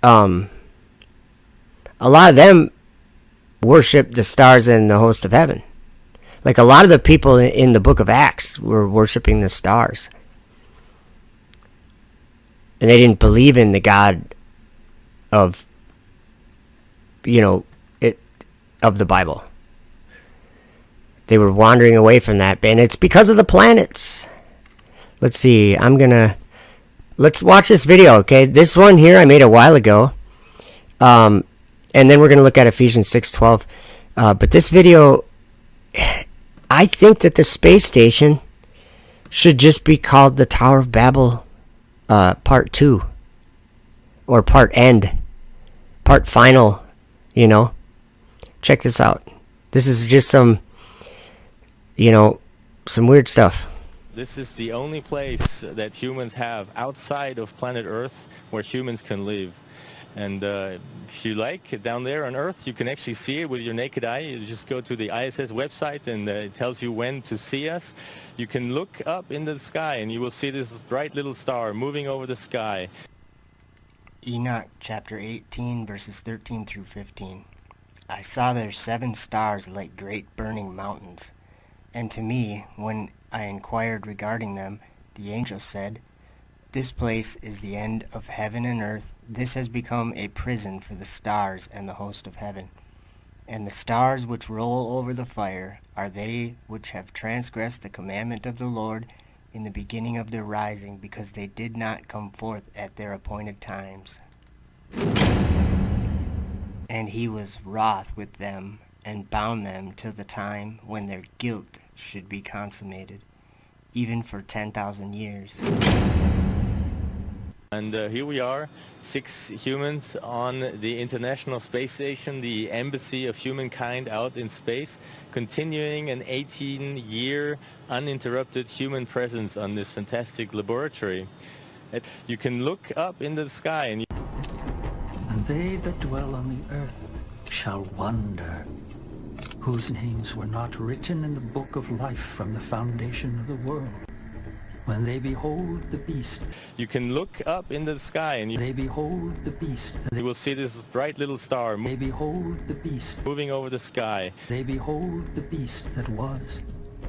[SPEAKER 1] a lot of them worship the stars and the host of heaven. Like a lot of the people in the book of Acts were worshiping the stars. And they didn't believe in the God of, of the Bible. They were wandering away from that. And it's because of the planets. Let's see. Let's watch this video, okay? This one here I made a while ago. And then we're going to look at Ephesians 6:12. But this video, I think that the space station should just be called the Tower of Babel Part 2. Or Part End. Part Final, Check this out. This is just some weird stuff.
[SPEAKER 6] This is the only place that humans have outside of planet Earth where humans can live. And if you like, down there on Earth, you can actually see it with your naked eye. You just go to the ISS website and it tells you when to see us. You can look up in the sky and you will see this bright little star moving over the sky.
[SPEAKER 1] Enoch chapter 18 verses 13 through 15. I saw there 7 stars like great burning mountains. And to me, when I inquired regarding them, the angel said, "This place is the end of heaven and earth. This has become a prison for the stars and the host of heaven. And the stars which roll over the fire are they which have transgressed the commandment of the Lord in the beginning of their rising, because they did not come forth at their appointed times. And he was wroth with them, and bound them till the time when their guilt should be consummated, even for 10,000 years.
[SPEAKER 6] And here we are, 6 humans on the International Space Station, the embassy of humankind out in space, continuing an 18-year uninterrupted human presence on this fantastic laboratory. You can look up in the sky and
[SPEAKER 7] And they that dwell on the earth shall wonder, whose names were not written in the book of life from the foundation of the world. When they behold the beast,
[SPEAKER 6] you can look up in the sky and
[SPEAKER 7] they behold the beast.
[SPEAKER 6] you will see this bright little star
[SPEAKER 7] They behold the beast.
[SPEAKER 6] moving over the sky.
[SPEAKER 7] They behold the beast that was,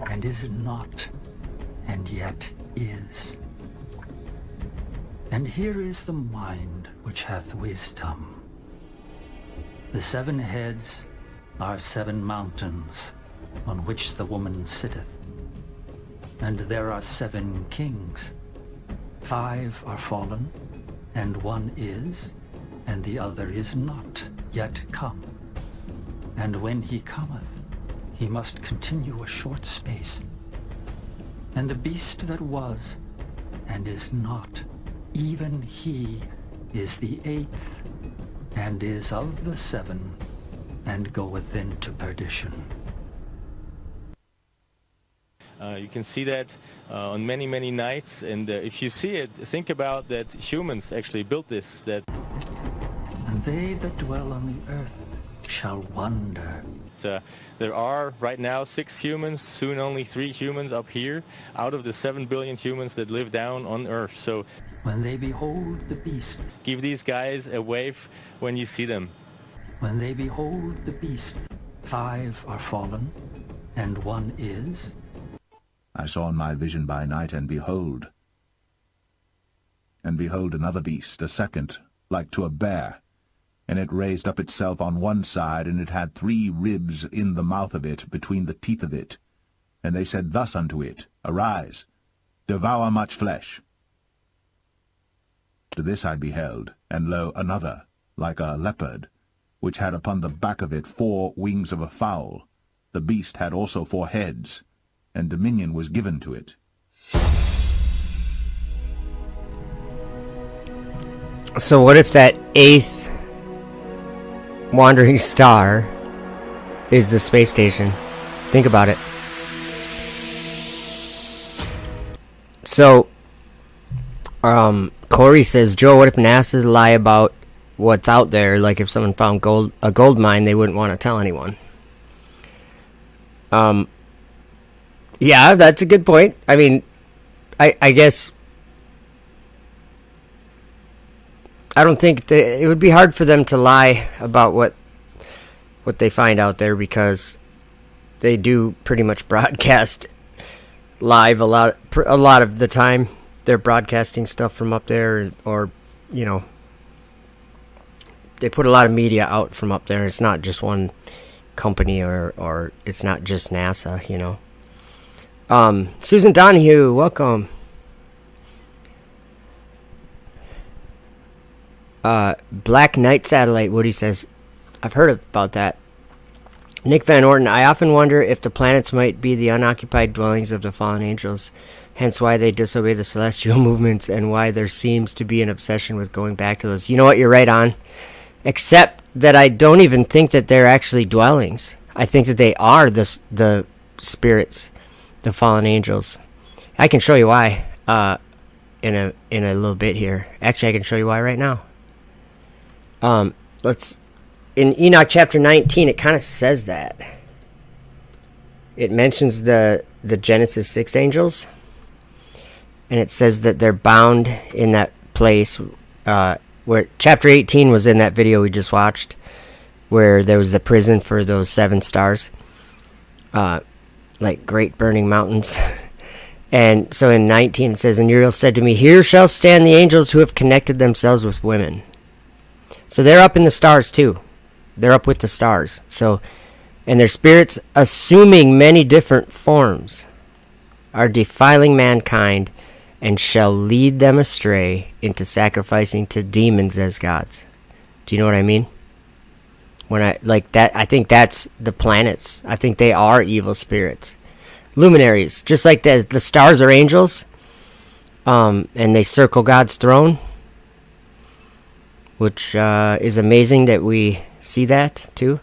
[SPEAKER 7] and is not, and yet is. And here is the mind which hath wisdom. The 7 heads are 7 mountains, on which the woman sitteth. And there are 7 kings. 5 are fallen, and 1 is, and the other is not yet come. And when he cometh, he must continue a short space. And the beast that was, and is not, even he is the 8th, and is of the 7, and goeth into perdition.
[SPEAKER 6] You can see that on many, many nights, and if you see it, think about that humans actually built this. That
[SPEAKER 7] And they that dwell on the earth shall wonder.
[SPEAKER 6] There are right now 6 humans, soon only 3 humans up here, out of the 7 billion humans that live down on Earth. So
[SPEAKER 7] When they behold the beast,
[SPEAKER 6] give these guys a wave when you see them.
[SPEAKER 7] when they behold the beast, 5 are fallen, and 1 is.
[SPEAKER 8] I saw in my vision by night, and behold another beast, a second, like to a bear. And it raised up itself on one side, and it had 3 ribs in the mouth of it, between the teeth of it. And they said thus unto it, Arise, devour much flesh. To this I beheld, and lo, another, like a leopard, which had upon the back of it 4 wings of a fowl. The beast had also 4 heads, and dominion was given to it.
[SPEAKER 1] So what if that 8th wandering star is the space station? Think about it. So, Corey says, Joe, what if NASA lie about what's out there? Like if someone found a gold mine, they wouldn't want to tell anyone. Yeah, that's a good point. I mean, I guess I don't think it would be hard for them to lie about what they find out there, because they do pretty much broadcast live a lot of the time. They're broadcasting stuff from up there, or you know, they put a lot of media out from up there. It's not just one company, or it's not just NASA, you know. Susan Donahue, welcome. Black Knight Satellite, Woody says, I've heard about that. Nick Van Orton, I often wonder if the planets might be the unoccupied dwellings of the fallen angels, hence why they disobey the celestial movements, and why there seems to be an obsession with going back to those. You know what, you're right on. Except that I don't even think that they're actually dwellings. I think that they are the spirits, the fallen angels. I can show you why in a little bit here. Actually, I can show you why right now. In Enoch chapter 19, it kind of says that. It mentions the Genesis 6 angels, and it says that they're bound in that place where chapter 18 was in that video we just watched, where there was the prison for those 7 stars, like great burning mountains. And so in 19 it says, And Uriel said to me, Here shall stand the angels who have connected themselves with women. So they're up in the stars too. They're up with the stars. So, and their spirits, assuming many different forms, are defiling mankind, and shall lead them astray into sacrificing to demons as gods. Do you know what I mean? When I like that, I think that's the planets. I think they are evil spirits, luminaries, just like the stars are angels, and they circle God's throne. which is amazing that we see that too.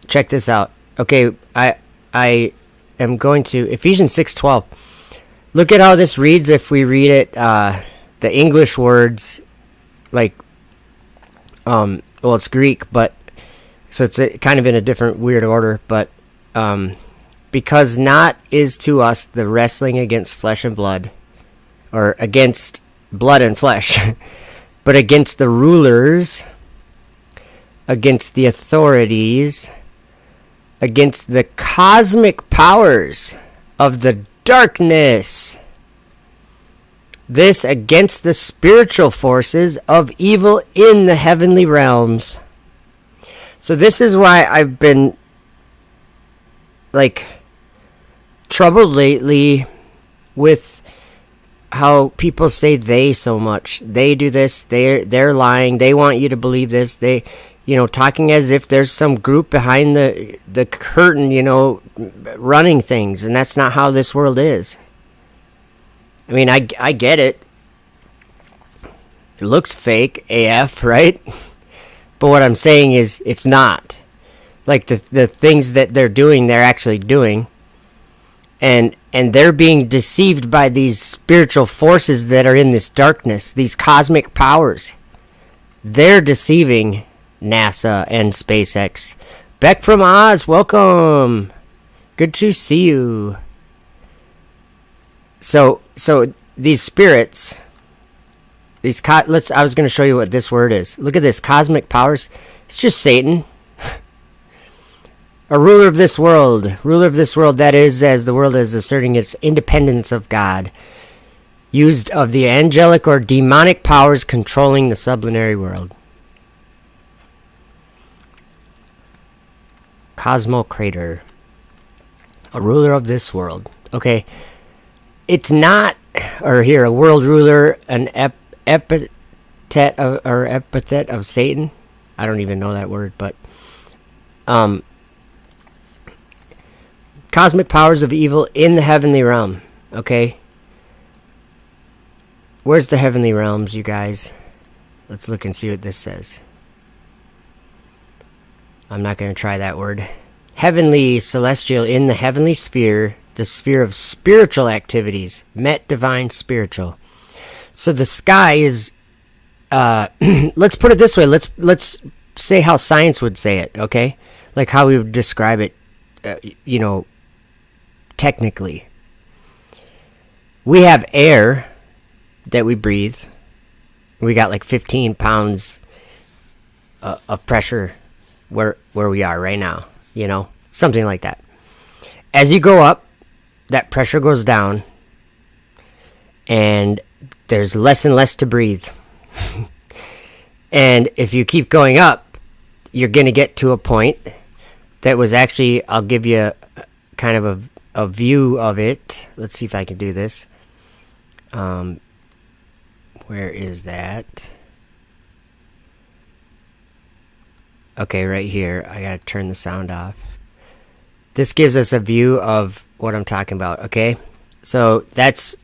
[SPEAKER 1] Check this out. Okay, I am going to Ephesians 6:12. Look at how this reads if we read it the English words, like well, it's Greek, but so it's kind of in a different weird order, but because not is to us the wrestling against flesh and blood, or against blood and flesh, but against the rulers, against the authorities, against the cosmic powers of the darkness. This against the spiritual forces of evil in the heavenly realms. So this is why I've been like troubled lately with how people say they so much. They do this, they're lying, they want you to believe this, they, you know, talking as if there's some group behind the curtain, you know, running things, and that's not how this world is. I mean, I get it. It looks fake AF, right? But what I'm saying is it's not. Like the things that they're doing, they're actually doing. And they're being deceived by these spiritual forces that are in this darkness, these cosmic powers. They're deceiving NASA and SpaceX. Beck from Oz, welcome. Good to see you. So these spirits, I was going to show you what this word is. Look at this, cosmic powers. It's just Satan. A ruler of this world, that is, as the world is asserting its independence of God, used of the angelic or demonic powers controlling the sublunary world. Cosmocrator, a ruler of this world. Okay, it's not, or here, a world ruler, an epithet of Satan. I don't even know that word, but cosmic powers of evil in the heavenly realm. Okay, where's the heavenly realms, you guys? Let's look and see what this says. I'm not going to try that word. Heavenly, celestial, in the heavenly sphere, the sphere of spiritual activities, met divine spiritual. So the sky is, let's put it this way. Let's say how science would say it, okay? Like how we would describe it, technically. We have air that we breathe. We got like 15 pounds of pressure where we are right now, something like that. As you go up, that pressure goes down, and there's less and less to breathe. And if you keep going up, you're going to get to a point that was actually, I'll give you kind of a view of it. Let's see if I can do this. Where is that? Okay, right here. I gotta turn the sound off. This gives us a view of what I'm talking about, okay? So that's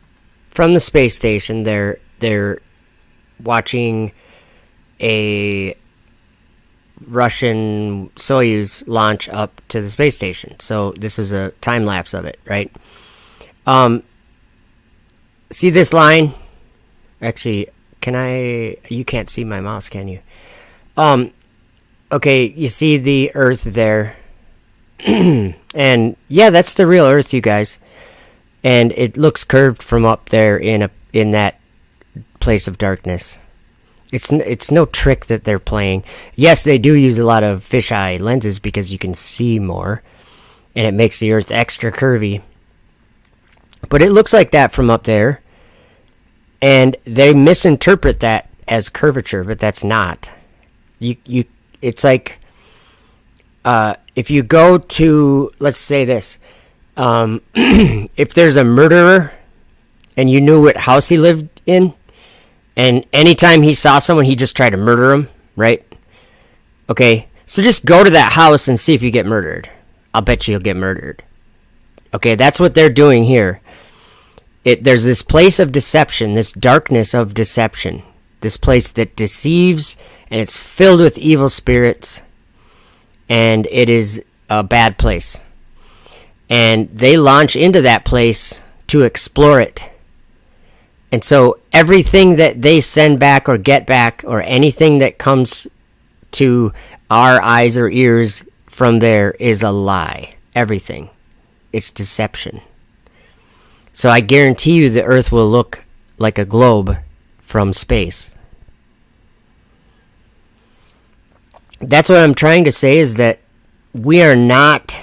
[SPEAKER 1] from the space station. They're watching a Russian Soyuz launch up to the space station. So this was a time lapse of it, right? See this line? Actually, you can't see my mouse, can you? Okay, you see the Earth there. And yeah, that's the real Earth, you guys. And it looks curved from up there in that place of darkness. It's no trick that they're playing. Yes, they do use a lot of fisheye lenses because you can see more, and it makes the Earth extra curvy. But it looks like that from up there, and they misinterpret that as curvature, but that's not. It's like if you go to, let's say this, if there's a murderer and you knew what house he lived in, and anytime he saw someone, he just tried to murder him, right? Okay, so just go to that house and see if you get murdered. I'll bet you'll get murdered. Okay, that's what they're doing here. There's this place of deception, this darkness of deception, This place that deceives, and it's filled with evil spirits, and it is a bad place. And they launch into that place to explore it. And so everything that they send back or get back, or anything that comes to our eyes or ears from there, is a lie. Everything. It's deception. So I guarantee you the Earth will look like a globe from space. That's what I'm trying to say, is that we are not,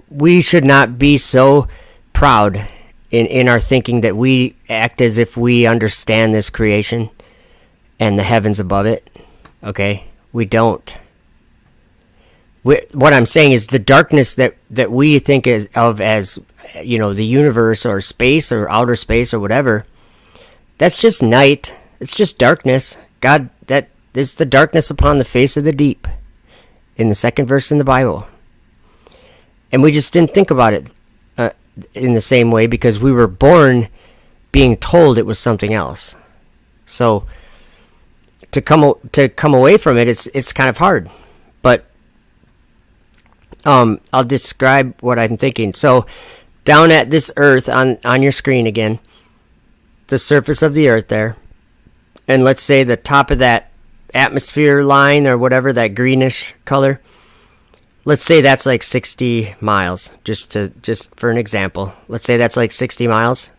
[SPEAKER 1] we should not be so proud in our thinking that we act as if we understand this creation and the heavens above it. Okay? We don't. What I'm saying is the darkness that we think of as, the universe or space or outer space or whatever, that's just night. It's just darkness. God, that is the darkness upon the face of the deep, in the second verse in the Bible. And we just didn't think about it in the same way, because we were born being told it was something else. So to come away from it, it's kind of hard. But I'll describe what I'm thinking. So down at this earth on your screen again, the surface of the earth there, and let's say the top of that atmosphere line or whatever, that greenish color, let's say that's like 60 miles, just for an example. Let's say that's like 60 miles.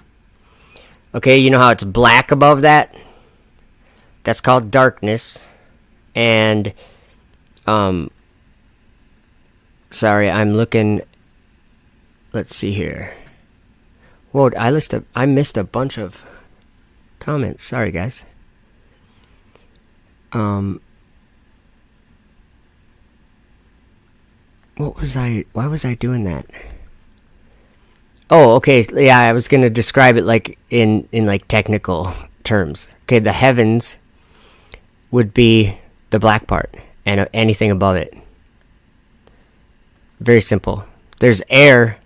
[SPEAKER 1] Okay, you know how it's black above that? That's called darkness. And sorry, I'm looking. Let's see here. Whoa, I missed a bunch of comments. Sorry, guys. Why was I doing that? Oh, okay. Yeah, I was going to describe it like in like technical terms. Okay, the heavens would be the black part and anything above it. Very simple. There's air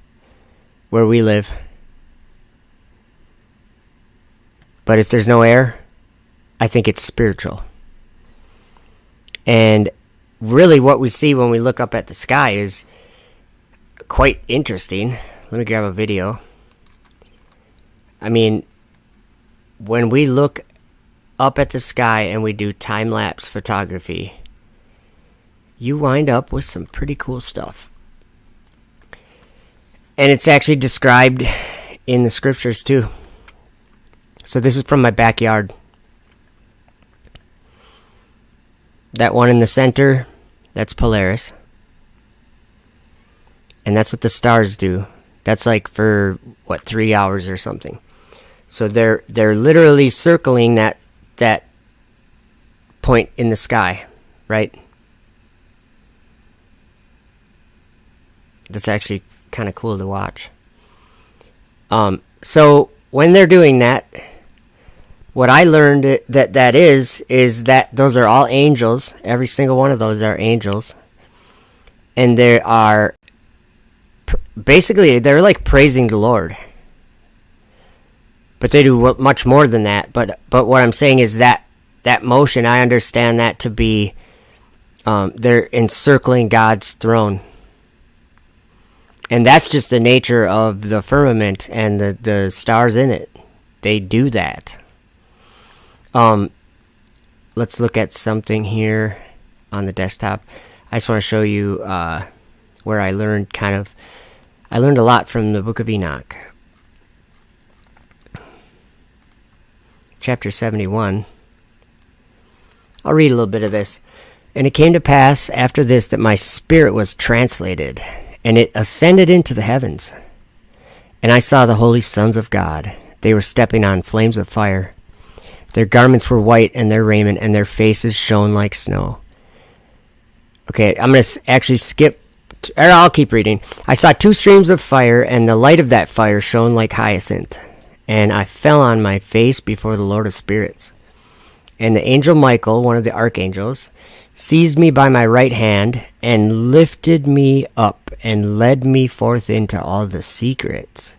[SPEAKER 1] where we live. But if there's no air, I think it's spiritual. And really what we see when we look up at the sky is quite interesting. Let me grab a video. I mean, when we look up at the sky and we do time-lapse photography, you wind up with some pretty cool stuff. And it's actually described in the scriptures too. So this is from my backyard. That one in the center, that's Polaris. And that's what the stars do. That's like for, 3 hours or something. So they're literally circling that point in the sky, right? That's actually kind of cool to watch. So when they're doing that, what I learned that is that those are all angels. Every single one of those are angels. And they are, basically, they're like praising the Lord. But they do much more than that. But what I'm saying is that motion, I understand that to be, they're encircling God's throne. And that's just the nature of the firmament and the stars in it. They do that. Let's look at something here on the desktop. I just want to show you where I learned I learned a lot from the book of Enoch. Chapter 71. I'll read a little bit of this. And it came to pass after this that my spirit was translated, and it ascended into the heavens. And I saw the holy sons of God. They were stepping on flames of fire. Their garments were white, and their raiment and their faces shone like snow. Okay, I'm going to actually skip, or I'll keep reading. I saw 2 streams of fire, and the light of that fire shone like hyacinth. And I fell on my face before the Lord of spirits. And the angel Michael, one of the archangels, seized me by my right hand and lifted me up and led me forth into all the secrets.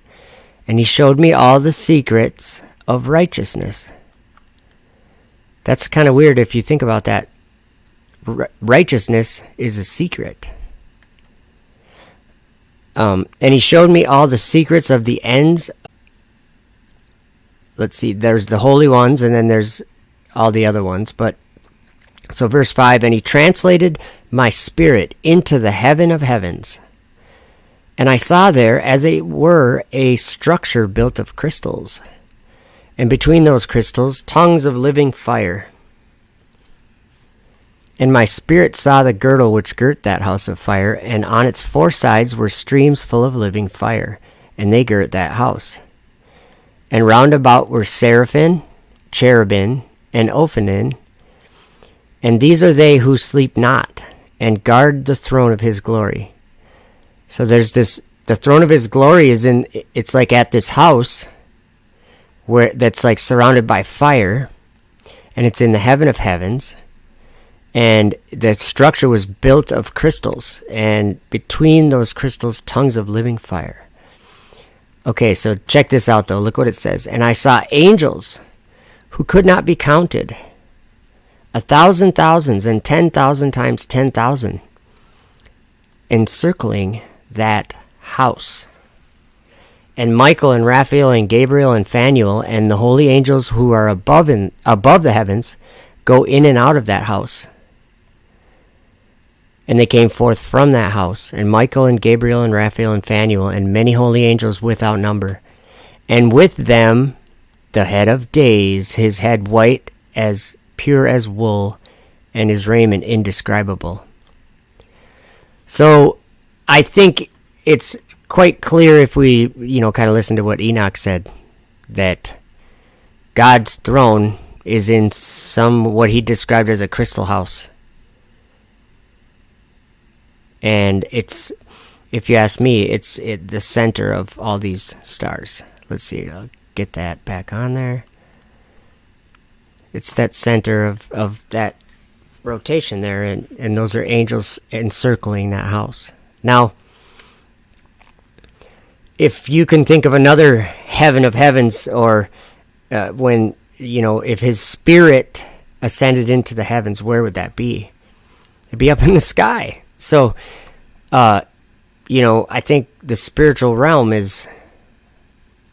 [SPEAKER 1] And he showed me all the secrets of righteousness. That's kind of weird if you think about that. Righteousness is a secret. And he showed me all the secrets of the ends. Let's see, there's the holy ones, and then there's all the other ones. But so verse 5, and he translated my spirit into the heaven of heavens. And I saw there, as it were, a structure built of crystals. And between those crystals, tongues of living fire. And my spirit saw the girdle which girt that house of fire, and on its 4 sides were streams full of living fire, and they girt that house. And round about were seraphim, cherubim, and ophanim, and these are they who sleep not, and guard the throne of his glory. So there's this, the throne of his glory is in, it's like at this house, where that's like surrounded by fire, and it's in the heaven of heavens. And the structure was built of crystals, and between those crystals, tongues of living fire. Okay, so check this out, though. Look what it says. And I saw angels who could not be counted, 1,000 thousands and 10,000 times 10,000, encircling that house. And Michael and Raphael and Gabriel and Phanuel and the holy angels who are above the heavens go in and out of that house. And they came forth from that house, and Michael and Gabriel and Raphael and Phanuel and many holy angels without number. And with them the head of days, his head white as pure as wool, and his raiment indescribable. So I think it's quite clear if we, kind of listen to what Enoch said, that God's throne is in what he described as a crystal house. And it's, if you ask me, it's the center of all these stars. Let's see, I'll get that back on there. It's that center of that rotation there, and those are angels encircling that house. Now, if you can think of another heaven of heavens, or when, if his spirit ascended into the heavens, where would that be? It'd be up in the sky. So, I think the spiritual realm is,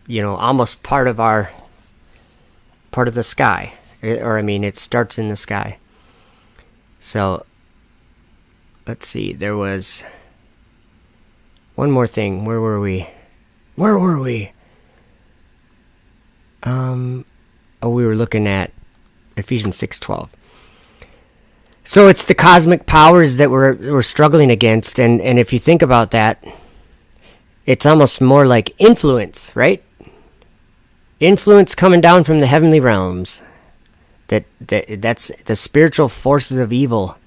[SPEAKER 1] almost part of the sky. Or, it starts in the sky. So, let's see. There was one more thing. Where were we? We were looking at Ephesians 6:12. So it's the cosmic powers that we're struggling against, and if you think about that, it's almost more like influence, right? Influence coming down from the heavenly realms. That's the spiritual forces of evil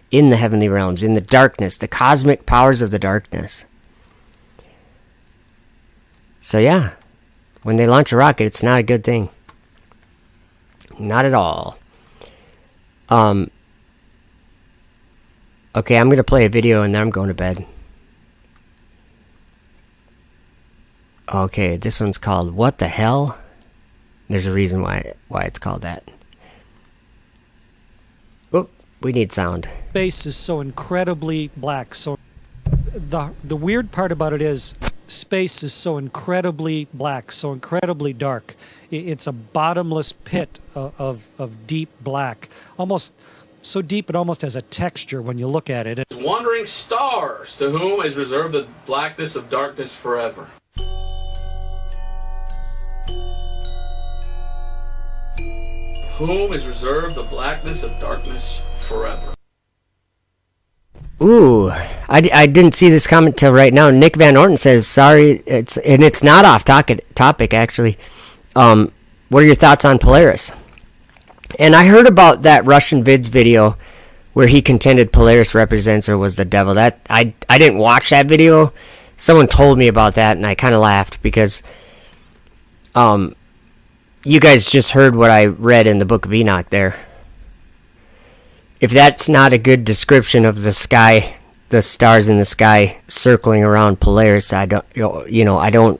[SPEAKER 1] in the heavenly realms, in the darkness, the cosmic powers of the darkness. So yeah, when they launch a rocket, it's not a good thing. Not at all. Okay, I'm going to play a video and then I'm going to bed. Okay, this one's called What the Hell? There's a reason why it's called that. Oh, we need sound.
[SPEAKER 9] Space is so incredibly black. So the weird part about it is space is so incredibly black, so incredibly dark. It's a bottomless pit of deep black. Almost so deep it almost has a texture when you look at it.
[SPEAKER 10] Wandering stars, to whom is reserved the blackness of darkness forever. Whom is reserved the blackness of darkness forever.
[SPEAKER 1] Ooh, I didn't see this comment till right now. Nick Van Orton says, sorry, it's not off topic actually. What are your thoughts on Polaris? And I heard about that Russian vids video where he contended Polaris represents or was the devil. That I didn't watch that video. Someone told me about that, and I kind of laughed because you guys just heard what I read in the book of Enoch there. If that's not a good description of the sky, the stars in the sky circling around Polaris, I don't.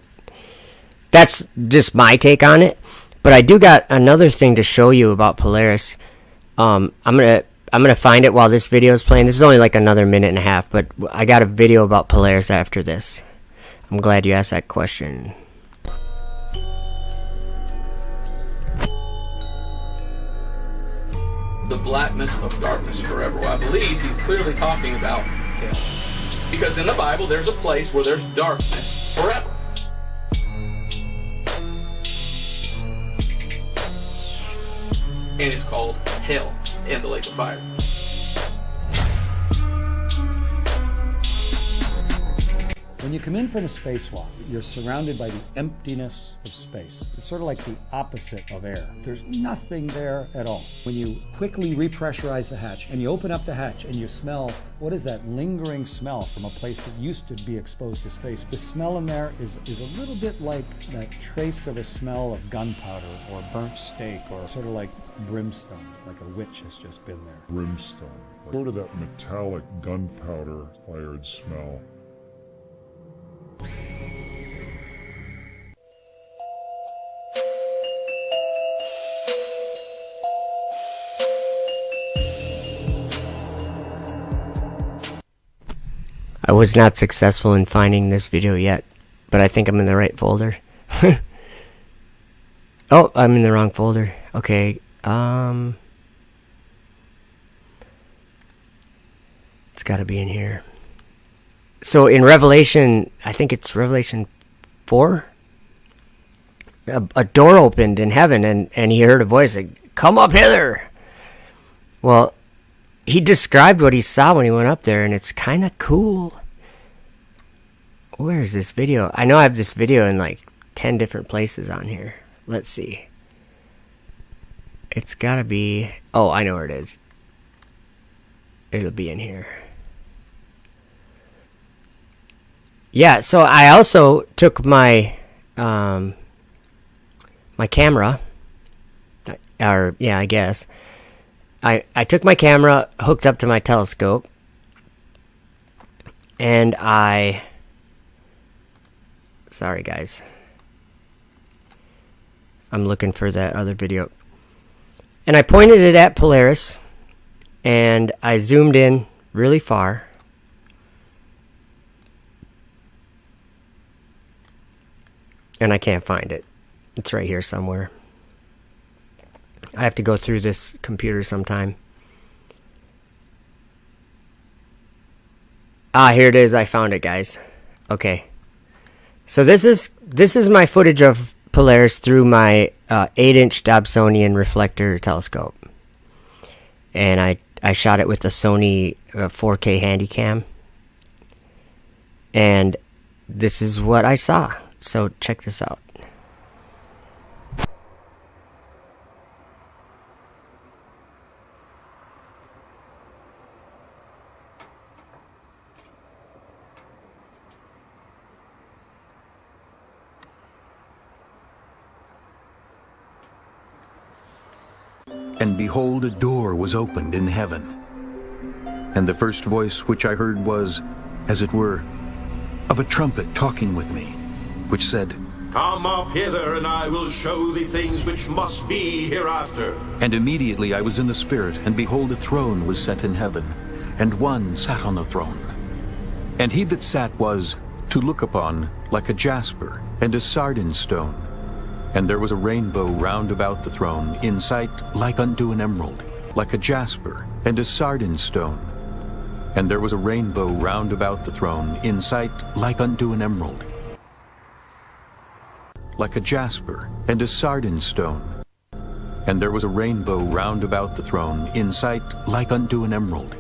[SPEAKER 1] That's just my take on it. But I do got another thing to show you about Polaris. I'm gonna find it while this video is playing. This is only like another minute and a half, but I got a video about Polaris after this. I'm glad you asked that question.
[SPEAKER 10] The blackness of darkness forever. Well, I believe he's clearly talking about hell. Because in the Bible, there's a place where there's darkness forever. And it's called hell and the lake of fire.
[SPEAKER 11] When you come in from a spacewalk, you're surrounded by the emptiness of space. It's sort of like the opposite of air. There's nothing there at all. When you quickly repressurize the hatch and you open up the hatch and you smell, what is that lingering smell from a place that used to be exposed to space? The smell in there is a little bit like that trace of a smell of gunpowder or burnt steak, or sort of like brimstone, like a witch has just been there.
[SPEAKER 12] Brimstone. Sort of that metallic gunpowder fired smell.
[SPEAKER 1] I was not successful in finding this video yet, but I think I'm in the right folder. Oh, I'm in the wrong folder. Okay, it's gotta be in here. So in Revelation, I think it's Revelation 4, a door opened in heaven, and he heard a voice like, "Come up hither." Well, he described what he saw when he went up there, and it's kind of cool. Where is this video? I know I have this video in like 10 different places on here. Let's see. It's gotta be... Oh, I know where it is. It'll be in here. Yeah, so I also took my my camera, or yeah, I guess. I took my camera, hooked up to my telescope, and sorry guys, I'm looking for that other video. And I pointed it at Polaris, and I zoomed in really far. And I can't find it. It's right here somewhere. I have to go through this computer sometime. Ah, here it is. I found it, guys. Okay. So this is my footage of Polaris through my 8-inch Dobsonian reflector telescope. And I shot it with the Sony 4K Handycam. And this is what I saw. So check this out.
[SPEAKER 13] And behold, a door was opened in heaven. And the first voice which I heard was, as it were, of a trumpet talking with me, which said,
[SPEAKER 14] Come up hither, and I will show thee things which must be hereafter.
[SPEAKER 13] And immediately I was in the Spirit, and behold, a throne was set in heaven, and one sat on the throne. And he that sat was, to look upon, like a jasper, and a sardine stone. And there was a rainbow round about the throne, in sight like unto an emerald, like a jasper, and a sardine stone. And there was a rainbow round about the throne, in sight like unto an emerald, like a jasper, and a sardine stone. And there was a rainbow round about the throne, in sight like unto an emerald.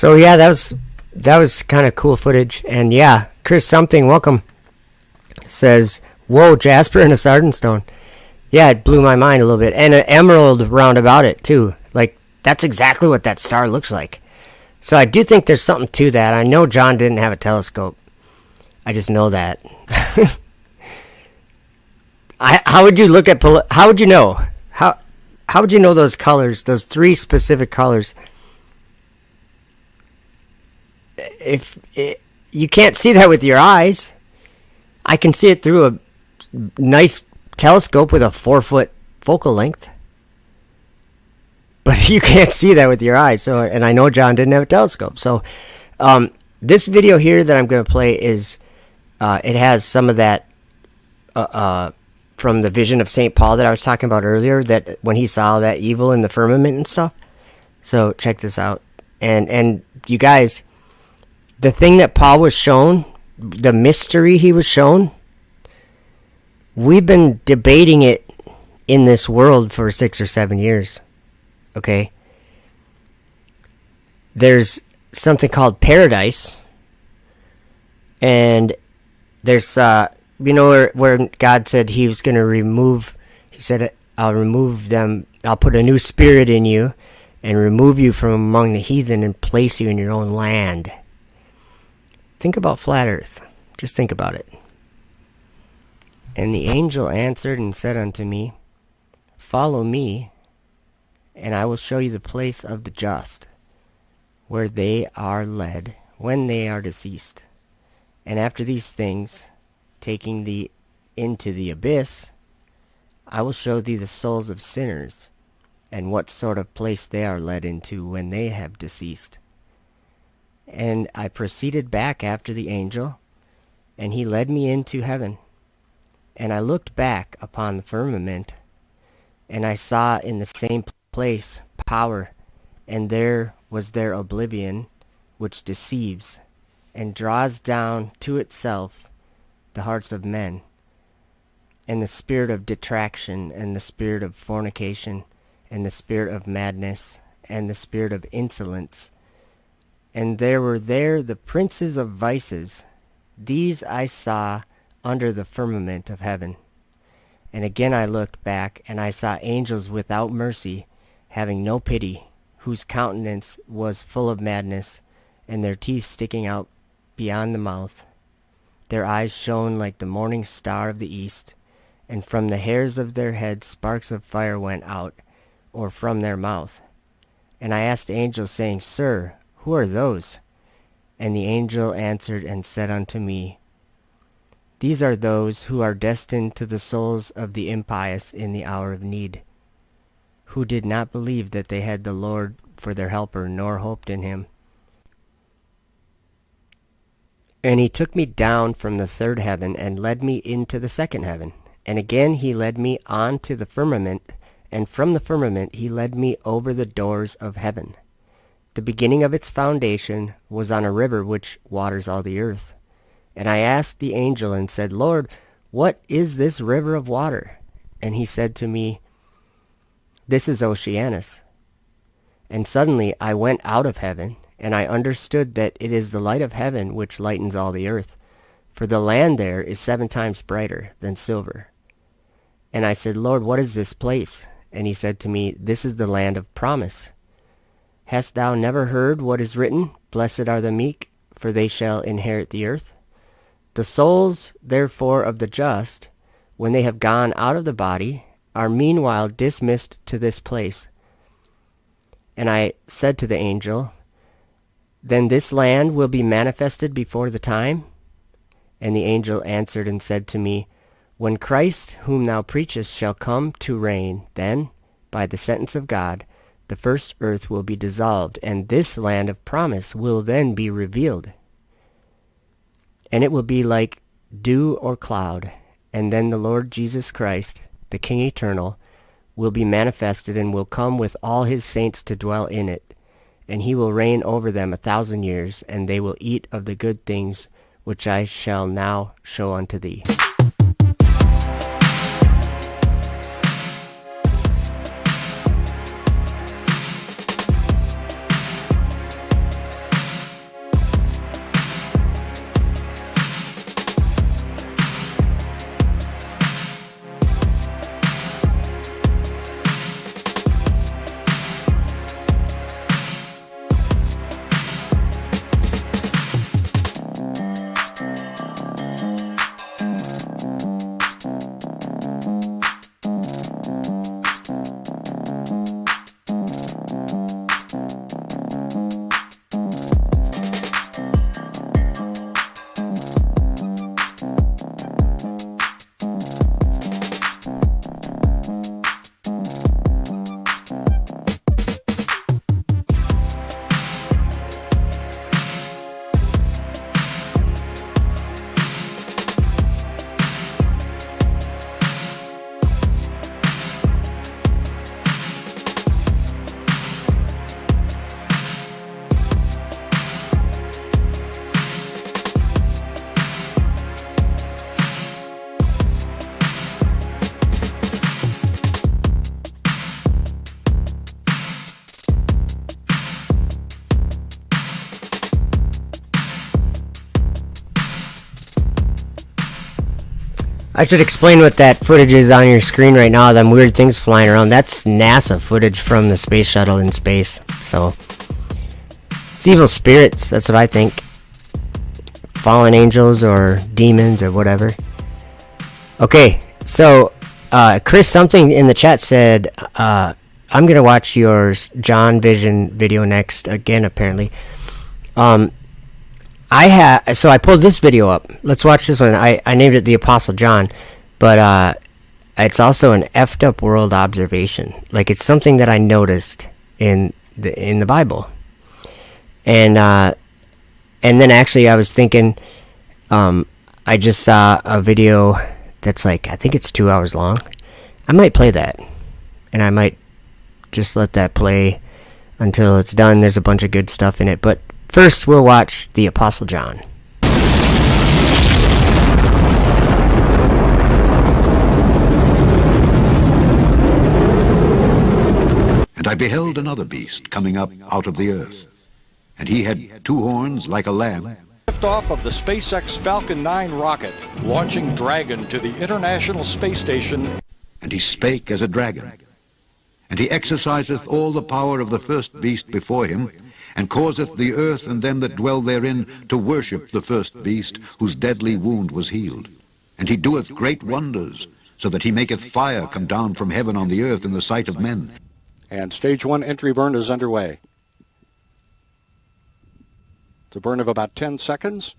[SPEAKER 1] So yeah, that was kind of cool footage. And yeah, Chris something, welcome, says, whoa, Jasper and a sardine stone. Yeah, it blew my mind a little bit. And an emerald round about it too. Like, that's exactly what that star looks like. So I do think there's something to that. I know John didn't have a telescope. I just know that. How would you look at how would you know? How would you know those colors, those three specific colors? You can't see that with your eyes. I can see it through a nice telescope with a 4-foot focal length. But you can't see that with your eyes. So, and I know John didn't have a telescope. So, this video here that I'm going to play is, it has some of that from the vision of St. Paul that I was talking about earlier, that when he saw that evil in the firmament and stuff. So check this out. And you guys, the thing that Paul was shown, the mystery he was shown, we've been debating it in this world for 6 or 7 years. Okay? There's something called paradise. And there's, you know, where God said he was going to remove, he said, I'll remove them, I'll put a new spirit in you and remove you from among the heathen and place you in your own land. Think about flat earth. Just think about it. And the angel answered and said unto me, follow me, and I will show you the place of the just, where they are led when they are deceased. And after these things, taking thee into the abyss, I will show thee the souls of sinners, and what sort of place they are led into when they have deceased. And I proceeded back after the angel, and he led me into heaven. And I looked back upon the firmament, and I saw in the same place power, and there was their oblivion, which deceives, and draws down to itself the hearts of men, and the spirit of detraction, and the spirit of fornication, and the spirit of madness, and the spirit of insolence. And there were there the princes of vices. These I saw under the firmament of heaven. And again I looked back, and I saw angels without mercy, having no pity, whose countenance was full of madness, and their teeth sticking out beyond the mouth. Their eyes shone like the morning star of the east, and from the hairs of their heads sparks of fire went out, or from their mouth. And I asked the angel, saying, Sir, who are those? And the angel answered and said unto me, These are those who are destined to the souls of the impious in the hour of need, who did not believe that they had the Lord for their helper, nor hoped in him. And he took me down from the third heaven, and led me into the second heaven. And again he led me on to the firmament, and from the firmament he led me over the doors of heaven. The beginning of its foundation was on a river which waters all the earth. And I asked the angel and said, Lord, what is this river of water? And he said to me, This is Oceanus. And suddenly I went out of heaven, and I understood that it is the light of heaven which lightens all the earth. For the land there is 7 times brighter than silver. And I said, Lord, what is this place? And he said to me, This is the land of promise. Hast thou never heard what is written? Blessed are the meek, for they shall inherit the earth. The souls, therefore, of the just, when they have gone out of the body, are meanwhile dismissed to this place. And I said to the angel, Then this land will be manifested before the time? And the angel answered and said to me, When Christ, whom thou preachest, shall come to reign, then, by the sentence of God, the first earth will be dissolved, and this land of promise will then be revealed. And it will be like dew or cloud, and then the Lord Jesus Christ, the King eternal, will be manifested, and will come with all his saints to dwell in it. And he will reign over them 1,000 years, and they will eat of the good things which I shall now show unto thee. I should explain what that footage is on your screen right now, them weird things flying around. That's NASA footage from the space shuttle in space. So, it's evil spirits, that's what I think. Fallen angels or demons or whatever. Okay, so, Chris, something in the chat said, I'm gonna watch your John Vision video next, again, apparently. So I pulled this video up. Let's watch this one. I named it the Apostle John, but it's also an effed up world observation. Like, it's something that I noticed in the Bible, and then actually I was thinking, I just saw a video that's like, I think it's 2 hours long. I might play that, and I might just let that play until it's done. There's a bunch of good stuff in it, but first, we'll watch the Apostle John.
[SPEAKER 15] And I beheld another beast coming up out of the earth. And he had 2 horns like a lamb.
[SPEAKER 16] Liftoff of the SpaceX Falcon 9 rocket, launching Dragon to the International Space Station.
[SPEAKER 15] And he spake as a dragon. And he exerciseth all the power of the first beast before him, and causeth the earth and them that dwell therein to worship the first beast, whose deadly wound was healed. And he doeth great wonders, so that he maketh fire come down from heaven on the earth in the sight of men.
[SPEAKER 16] And stage 1 entry burn is underway. It's a burn of about 10 seconds.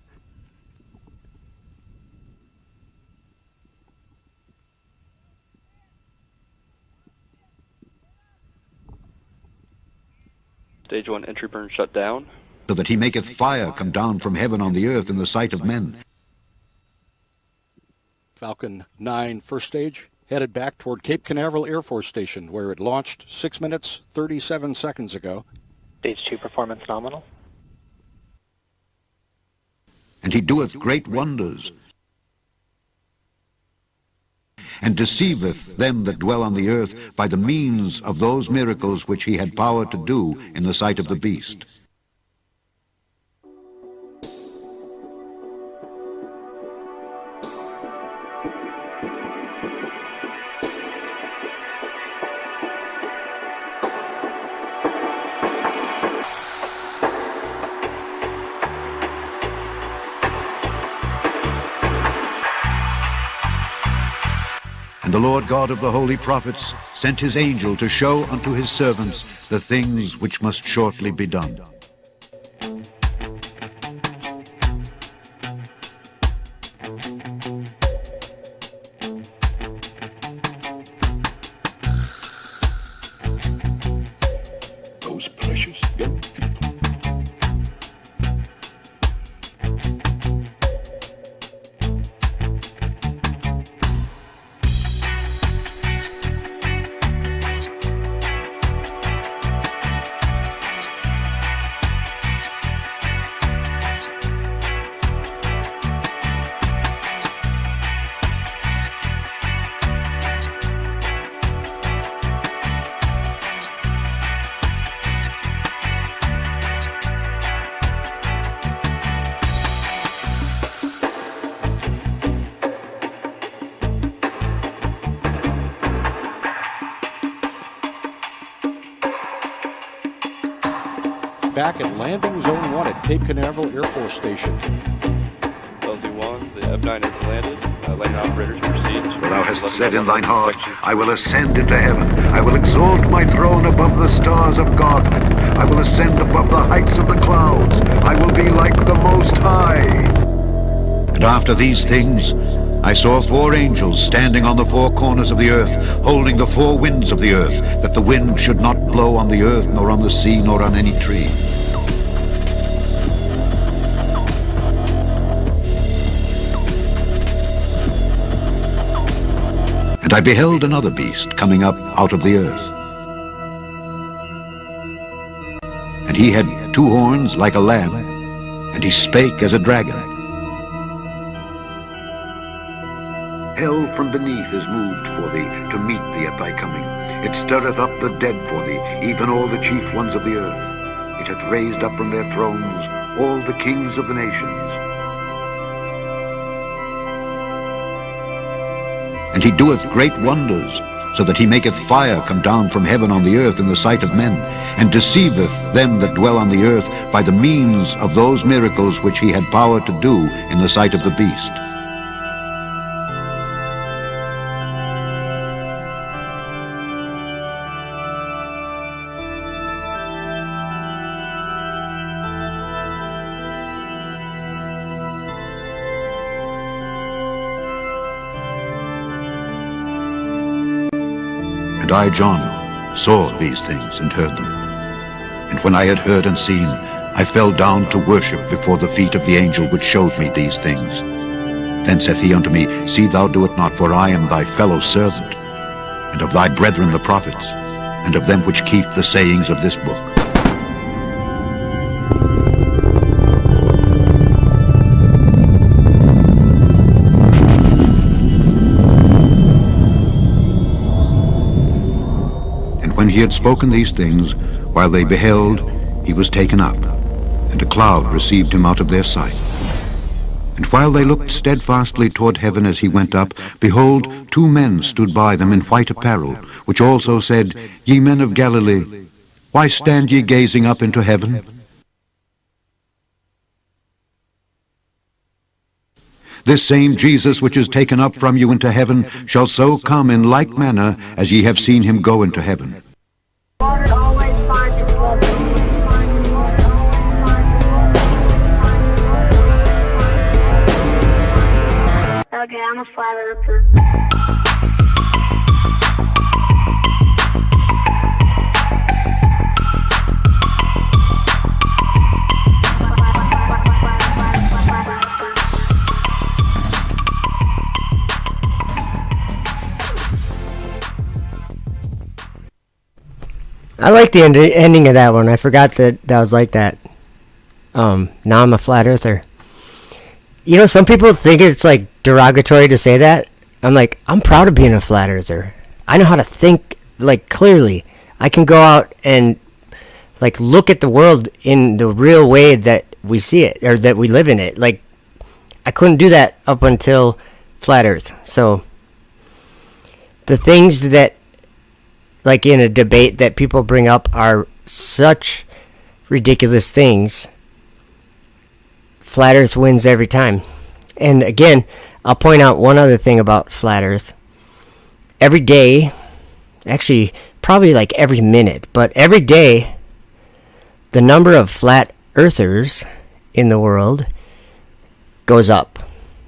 [SPEAKER 17] Stage 1 entry burn shut down.
[SPEAKER 15] So that he maketh fire come down from heaven on the earth in the sight of men.
[SPEAKER 16] Falcon 9 first stage headed back toward Cape Canaveral Air Force Station, where it launched 6 minutes, 37 seconds ago.
[SPEAKER 17] Stage 2 performance nominal.
[SPEAKER 15] And he doeth great wonders, and deceiveth them that dwell on the earth by the means of those miracles which he had power to do in the sight of the beast. And the Lord God of the holy prophets sent his angel to show unto his servants the things which must shortly be done. Those precious young people.
[SPEAKER 16] Back at Landing Zone 1 at Cape Canaveral Air Force Station.
[SPEAKER 17] LZ1, the F9 has landed. Landing operators proceed.
[SPEAKER 15] Thou hast said in thine heart, I will ascend into heaven. I will exalt my throne above the stars of God. I will ascend above the heights of the clouds. I will be like the Most High. And after these things, I saw 4 angels standing on the 4 corners of the earth, holding the 4 winds of the earth, that the wind should not blow on the earth, nor on the sea, nor on any tree. And I beheld another beast coming up out of the earth. And he had 2 horns like a lamb, and he spake as a dragon. Hell from beneath is moved for thee, to meet thee at thy coming. It stirreth up the dead for thee, even all the chief ones of the earth. It hath raised up from their thrones all the kings of the nations. And he doeth great wonders, so that he maketh fire come down from heaven on the earth in the sight of men, and deceiveth them that dwell on the earth by the means of those miracles which he had power to do in the sight of the beast. And I, John, saw these things and heard them. And when I had heard and seen, I fell down to worship before the feet of the angel which showed me these things. Then saith he unto me, See thou do it not, for I am thy fellow servant, and of thy brethren the prophets, and of them which keep the sayings of this book. When he had spoken these things, while they beheld, he was taken up, and a cloud received him out of their sight. And while they looked steadfastly toward heaven as he went up, behold, 2 men stood by them in white apparel, which also said, Ye men of Galilee, why stand ye gazing up into heaven? This same Jesus which is taken up from you into heaven shall so come in like manner as ye have seen him go into heaven.
[SPEAKER 18] Okay, I'm a flat earther.
[SPEAKER 1] I like the ending of that one. I forgot that was like that. Now I'm a flat earther. You know, some people think it's like derogatory to say that. I'm like, I'm proud of being a flat earther. I know how to think like clearly. I can go out and like look at the world in the real way that we see it, or that we live in it. Like, I couldn't do that up until flat earth. So the things that, like in a debate, that people bring up are such ridiculous things. Flat earth wins every time. And again, I'll point out one other thing about flat earth. Every day, actually probably like every minute, but every day, the number of flat earthers in the world goes up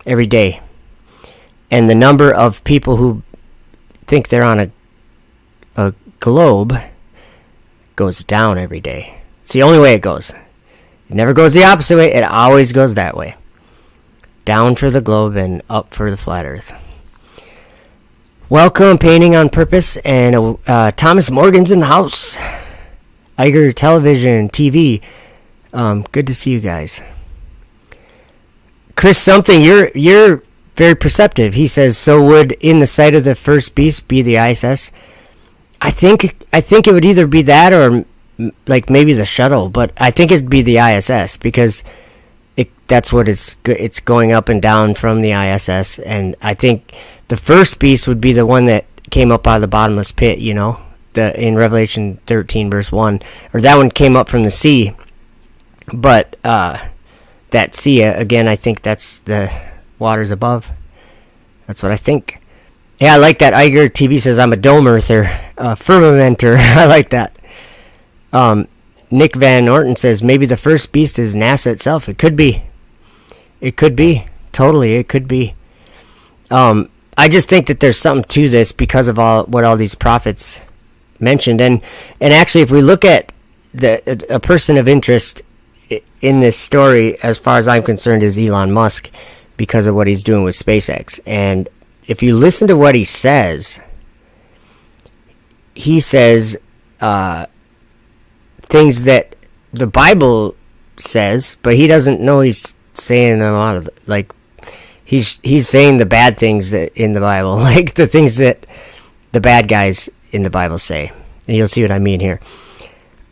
[SPEAKER 1] every day. And the number of people who think they're on a globe goes down every day. It's the only way it goes. It never goes the opposite way. It always goes that way. Down for the globe and up for the flat earth. Welcome, Painting on Purpose, and Thomas Morgan's in the house. Iger Television, TV. Good to see you guys. Chris something, you're very perceptive. He says, so would in the sight of the first beast be the ISS? I think it would either be that or like maybe the shuttle, but I think it'd be the ISS because that's what it's going up and down from the ISS, and I think the first beast would be the one that came up out of the bottomless pit, you know, in Revelation 13 verse 1, or that one came up from the sea, but that sea, again, I think that's the waters above. That's what I think. Yeah, I like that. Iger TV says I'm a dome earther, firmamenter. I like that. Nick Van Orton says maybe the first beast is NASA itself. It could be. It could be. Totally, it could be. I just think that there's something to this because of what all these prophets mentioned. And actually, if we look at a person of interest in this story, as far as I'm concerned, is Elon Musk, because of what he's doing with SpaceX. And if you listen to what he says things that the Bible says, but he doesn't know he's saying them out of like he's saying the bad things that in the Bible, like the things that the bad guys in the Bible say. And you'll see what I mean here.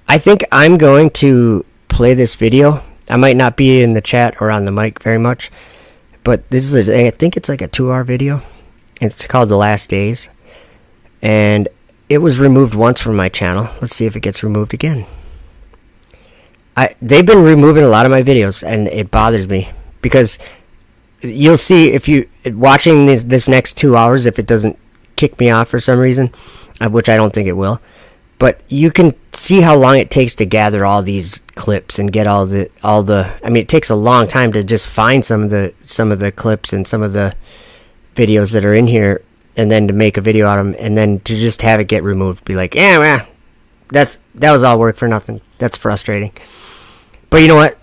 [SPEAKER 1] I think I'm going to play this video. I might not be in the chat or on the mic very much, but this is I think it's like a 2-hour video, It's called The Last Days. And it was removed once from my channel. Let's see if it gets removed again. They've been removing a lot of my videos, and it bothers me. Because you'll see if you watching this next 2 hours, if it doesn't kick me off for some reason, which I don't think it will. But you can see how long it takes to gather all these clips and get all the. I mean, it takes a long time to just find some of the clips and some of the videos that are in here, and then to make a video out of them, and then to just have it get removed. Be like, yeah, well, that was all work for nothing. That's frustrating. But you know what?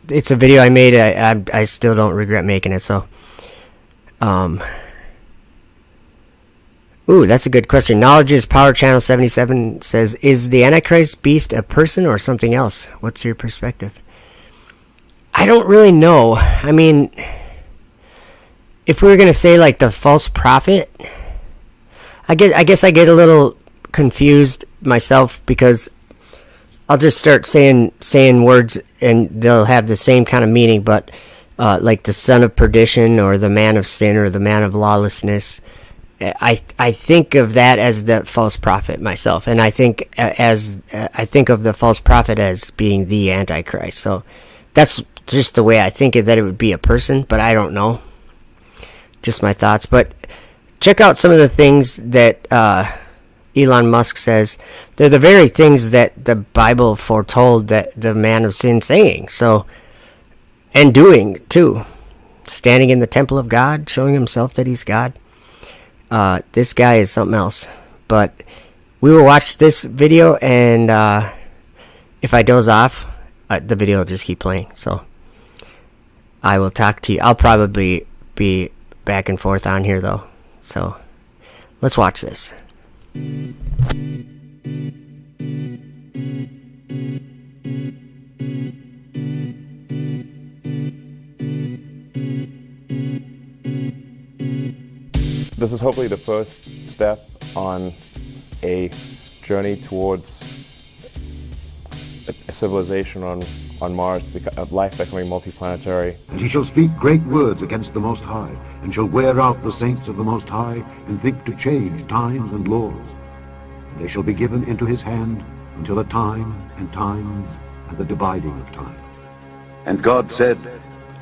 [SPEAKER 1] It's a video I made. I still don't regret making it. So, ooh, that's a good question. Knowledge is Power Channel 77 says, is the Antichrist beast a person or something else? What's your perspective? I don't really know. I mean, if we were going to say like the false prophet, I guess I get a little confused myself, because I'll just start saying words and they'll have the same kind of meaning, but like the son of perdition or the man of sin or the man of lawlessness, I think of that as the false prophet myself, and I think of the false prophet as being the Antichrist. So that's just the way I think that it would be a person, but I don't know. Just my thoughts. But check out some of the things that Elon Musk says. They're the very things that the Bible foretold that the man of sin saying. So, and doing too. Standing in the temple of God, showing himself that he's God. This guy is something else. But we will watch this video, and if I doze off, the video will just keep playing. So I will talk to you. I'll probably be back and forth on here though. So let's watch this.
[SPEAKER 19] This is hopefully the first step on a journey towards a civilization on Mars, life becoming multiplanetary.
[SPEAKER 15] And he shall speak great words against the Most High, and shall wear out the saints of the Most High, and think to change times and laws. And they shall be given into his hand until a time and times and the dividing of time.
[SPEAKER 20] And God said,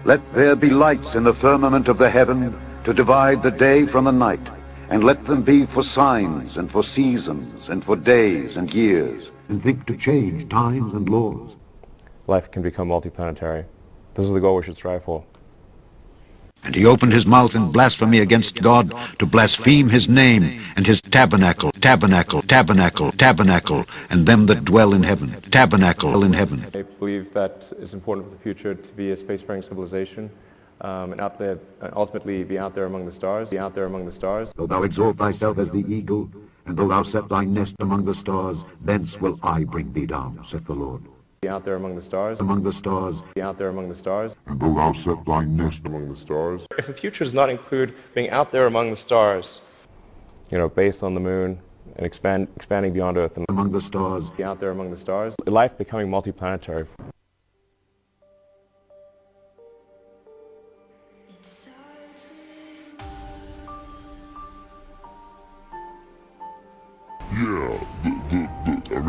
[SPEAKER 20] Let there be lights in the firmament of the heaven to divide the day from the night, and let them be for signs and for seasons and for days and years.
[SPEAKER 15] And think to change times and laws.
[SPEAKER 19] Life can become multiplanetary. This is the goal we should strive for.
[SPEAKER 15] And he opened his mouth in blasphemy against God, to blaspheme his name, and his tabernacle, and them that dwell in heaven, tabernacle in heaven.
[SPEAKER 19] I believe that it's important for the future to be a spacefaring civilization, and out there, ultimately be out there among the stars,
[SPEAKER 15] Though thou exalt thyself as the eagle, and though thou set thy nest among the stars, thence will I bring thee down, saith the Lord.
[SPEAKER 19] Be out there among the stars,
[SPEAKER 15] be
[SPEAKER 19] out there among the stars,
[SPEAKER 12] and though thou set thy nest among the stars.
[SPEAKER 19] If the future does not include being out there among the stars, based on the moon and expanding beyond Earth, and
[SPEAKER 15] among the stars,
[SPEAKER 19] be out there among the stars, life becoming multiplanetary.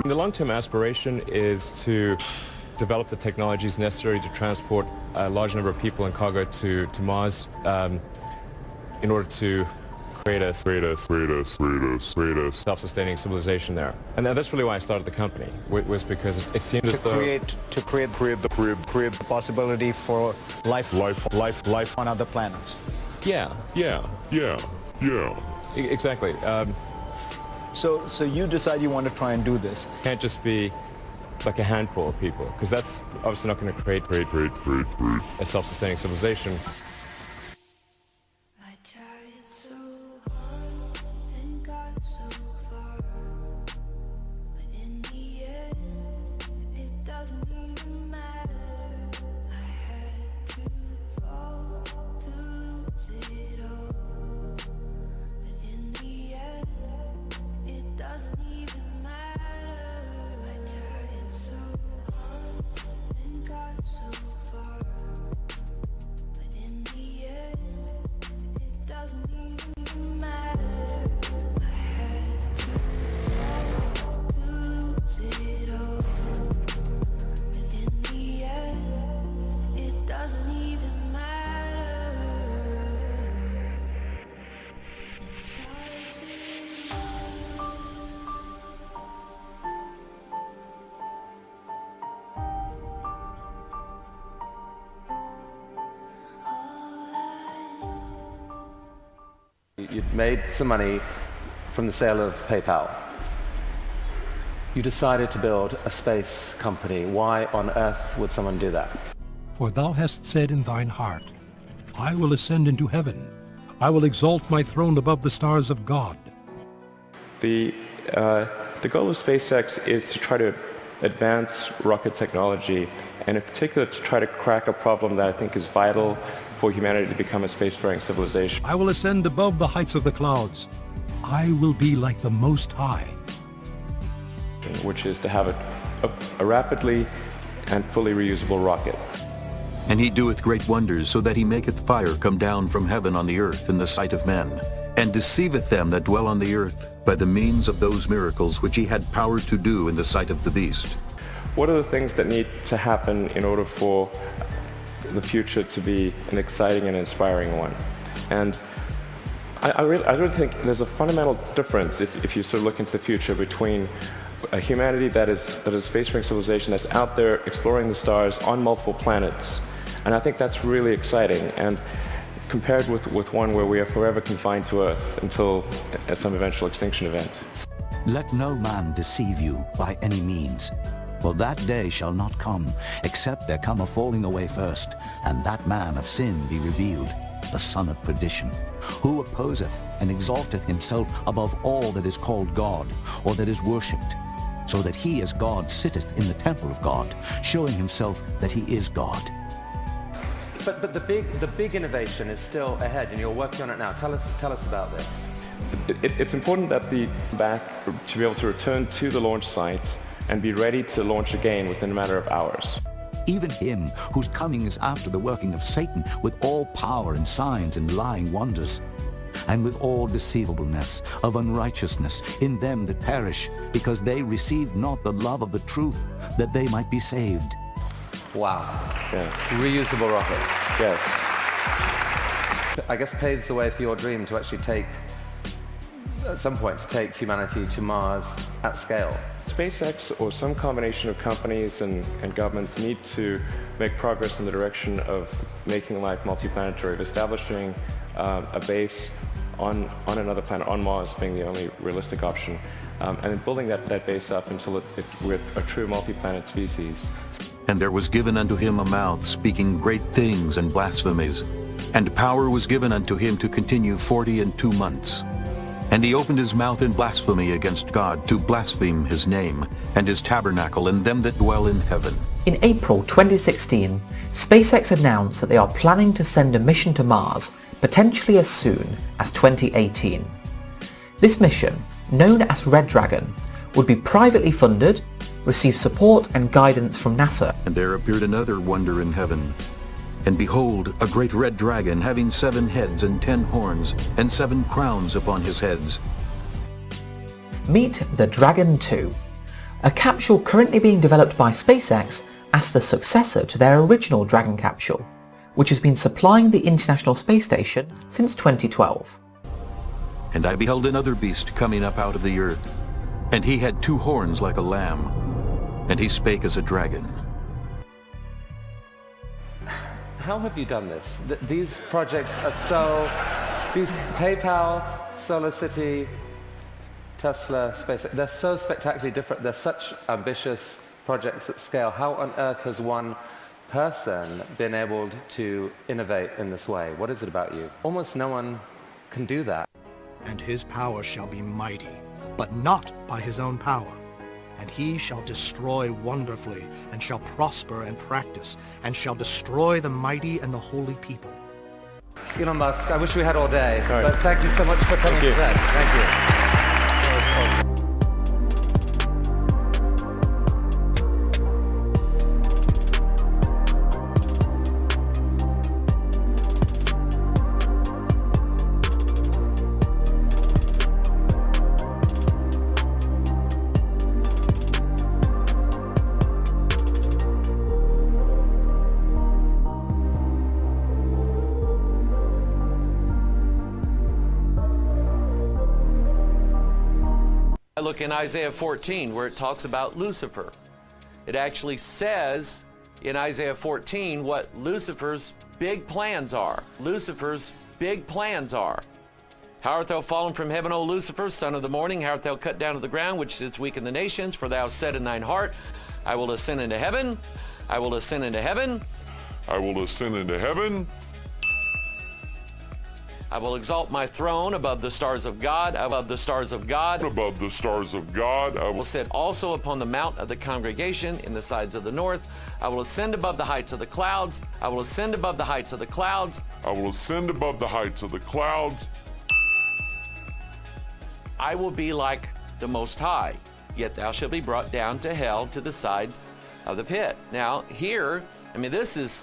[SPEAKER 19] The long-term aspiration is to develop the technologies necessary to transport a large number of people and cargo to Mars in order to create a self-sustaining civilization there. And that's really why I started the company, was because it seemed as though
[SPEAKER 21] to create the possibility for life on other planets.
[SPEAKER 19] Yeah. Exactly.
[SPEAKER 21] So you decide you want to try and do this.
[SPEAKER 19] Can't just be like a handful of people, because that's obviously not going to create a self-sustaining civilization.
[SPEAKER 4] You'd made some money from the sale of PayPal. You decided to build a space company. Why on earth would someone do that?
[SPEAKER 22] For thou hast said in thine heart, I will ascend into heaven. I will exalt my throne above the stars of God.
[SPEAKER 19] The goal of SpaceX is to try to advance rocket technology, and in particular to try to crack a problem that I think is vital for humanity to become a spacefaring civilization.
[SPEAKER 22] I will ascend above the heights of the clouds. I will be like the Most High.
[SPEAKER 19] Which is to have a rapidly and fully reusable rocket.
[SPEAKER 13] And he doeth great wonders, so that he maketh fire come down from heaven on the earth in the sight of men, and deceiveth them that dwell on the earth by the means of those miracles which he had power to do in the sight of the beast.
[SPEAKER 19] What are the things that need to happen in order for the future to be an exciting and inspiring one? And I really think there's a fundamental difference if you sort of look into the future between a humanity that is a spacefaring civilization that's out there exploring the stars on multiple planets. And I think that's really exciting. And compared with one where we are forever confined to Earth until at some eventual extinction event.
[SPEAKER 23] Let no man deceive you by any means, for that day shall not come, except there come a falling away first, and that man of sin be revealed, the son of perdition, who opposeth and exalteth himself above all that is called God, or that is worshipped, so that he as God sitteth in the temple of God, showing himself that he is God.
[SPEAKER 4] But the big innovation is still ahead, and you're working on it now. Tell us about this.
[SPEAKER 19] It's important that the back to be able to return to the launch site and be ready to launch again within a matter of hours.
[SPEAKER 23] Even him whose coming is after the working of Satan, with all power and signs and lying wonders, and with all deceivableness of unrighteousness in them that perish, because they received not the love of the truth, that they might be saved.
[SPEAKER 4] Wow.
[SPEAKER 19] Yeah.
[SPEAKER 4] Reusable rocket.
[SPEAKER 19] Yes.
[SPEAKER 4] I guess paves the way for your dream to actually take, at some point, to take humanity to Mars at scale.
[SPEAKER 19] SpaceX or some combination of companies and governments need to make progress in the direction of making life multiplanetary, of establishing a base on another planet, on Mars being the only realistic option, and then building that base up until we're a true multi-planet species.
[SPEAKER 13] And there was given unto him a mouth speaking great things and blasphemies, and power was given unto him to continue 42 months. And he opened his mouth in blasphemy against God, to blaspheme his name, and his tabernacle, and them that dwell in heaven.
[SPEAKER 24] In April 2016, SpaceX announced that they are planning to send a mission to Mars, potentially as soon as 2018. This mission, known as Red Dragon, would be privately funded, receive support and guidance from NASA.
[SPEAKER 13] And there appeared another wonder in heaven. And behold, a great red dragon, having 7 heads and 10 horns, and 7 crowns upon his heads.
[SPEAKER 24] Meet the Dragon 2, a capsule currently being developed by SpaceX as the successor to their original Dragon capsule, which has been supplying the International Space Station since 2012.
[SPEAKER 13] And I beheld another beast coming up out of the earth, and he had 2 horns like a lamb, and he spake as a dragon.
[SPEAKER 4] How have you done this? These projects are so... These PayPal, Solar City, Tesla, SpaceX, they're so spectacularly different. They're such ambitious projects at scale. How on earth has one person been able to innovate in this way? What is it about you? Almost no one can do that.
[SPEAKER 25] And his power shall be mighty, but not by his own power. And he shall destroy wonderfully, and shall prosper and practice, and shall destroy the mighty and the holy people.
[SPEAKER 4] Elon Musk, I wish we had all day,
[SPEAKER 19] Sorry.
[SPEAKER 4] but thank you so much for coming today. Thank you.
[SPEAKER 26] I look in Isaiah 14 where it talks about Lucifer. It actually says in Isaiah 14 what Lucifer's big plans are. Lucifer's big plans are. How art thou fallen from heaven, O Lucifer, son of the morning? How art thou cut down to the ground, which didst weaken the nations? For thou hast said in thine heart, I will ascend into heaven. I will ascend into heaven.
[SPEAKER 12] I will ascend into heaven.
[SPEAKER 26] I will exalt my throne above the stars of God, above the stars of God.
[SPEAKER 12] Above the stars of God.
[SPEAKER 26] I will sit also upon the mount of the congregation in the sides of the north. I will ascend above the heights of the clouds. I will ascend above the heights of the clouds.
[SPEAKER 12] I will ascend above the heights of the clouds.
[SPEAKER 26] I will be like the Most High, yet thou shalt be brought down to hell, to the sides of the pit. Now here, I mean, this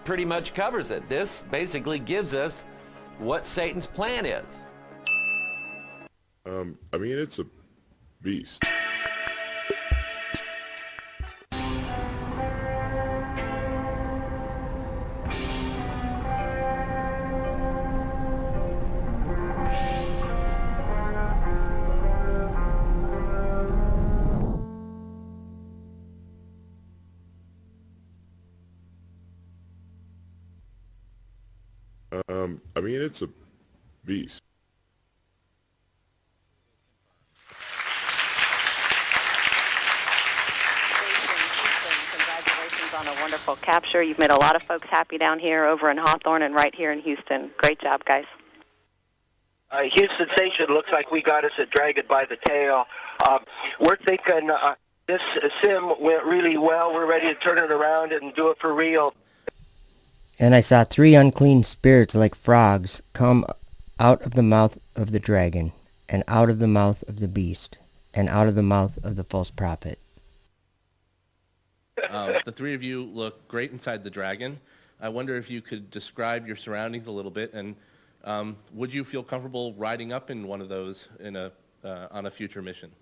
[SPEAKER 26] pretty much covers it. This basically gives us what Satan's plan is.
[SPEAKER 12] I mean, it's a beast. I mean, it's a beast.
[SPEAKER 2] Congratulations on a wonderful capture. You've made a lot of folks happy down here over in Hawthorne and right here in Houston. Great job, guys.
[SPEAKER 3] Houston Station, looks like we got us a dragon by the tail. We're thinking this sim went really well. We're ready to turn it around and do it for real.
[SPEAKER 1] And I saw 3 unclean spirits like frogs come out of the mouth of the dragon, and out of the mouth of the beast, and out of the mouth of the false prophet.
[SPEAKER 5] The 3 of you look great inside the dragon. I wonder if you could describe your surroundings a little bit, and would you feel comfortable riding up in one of those in on a future mission?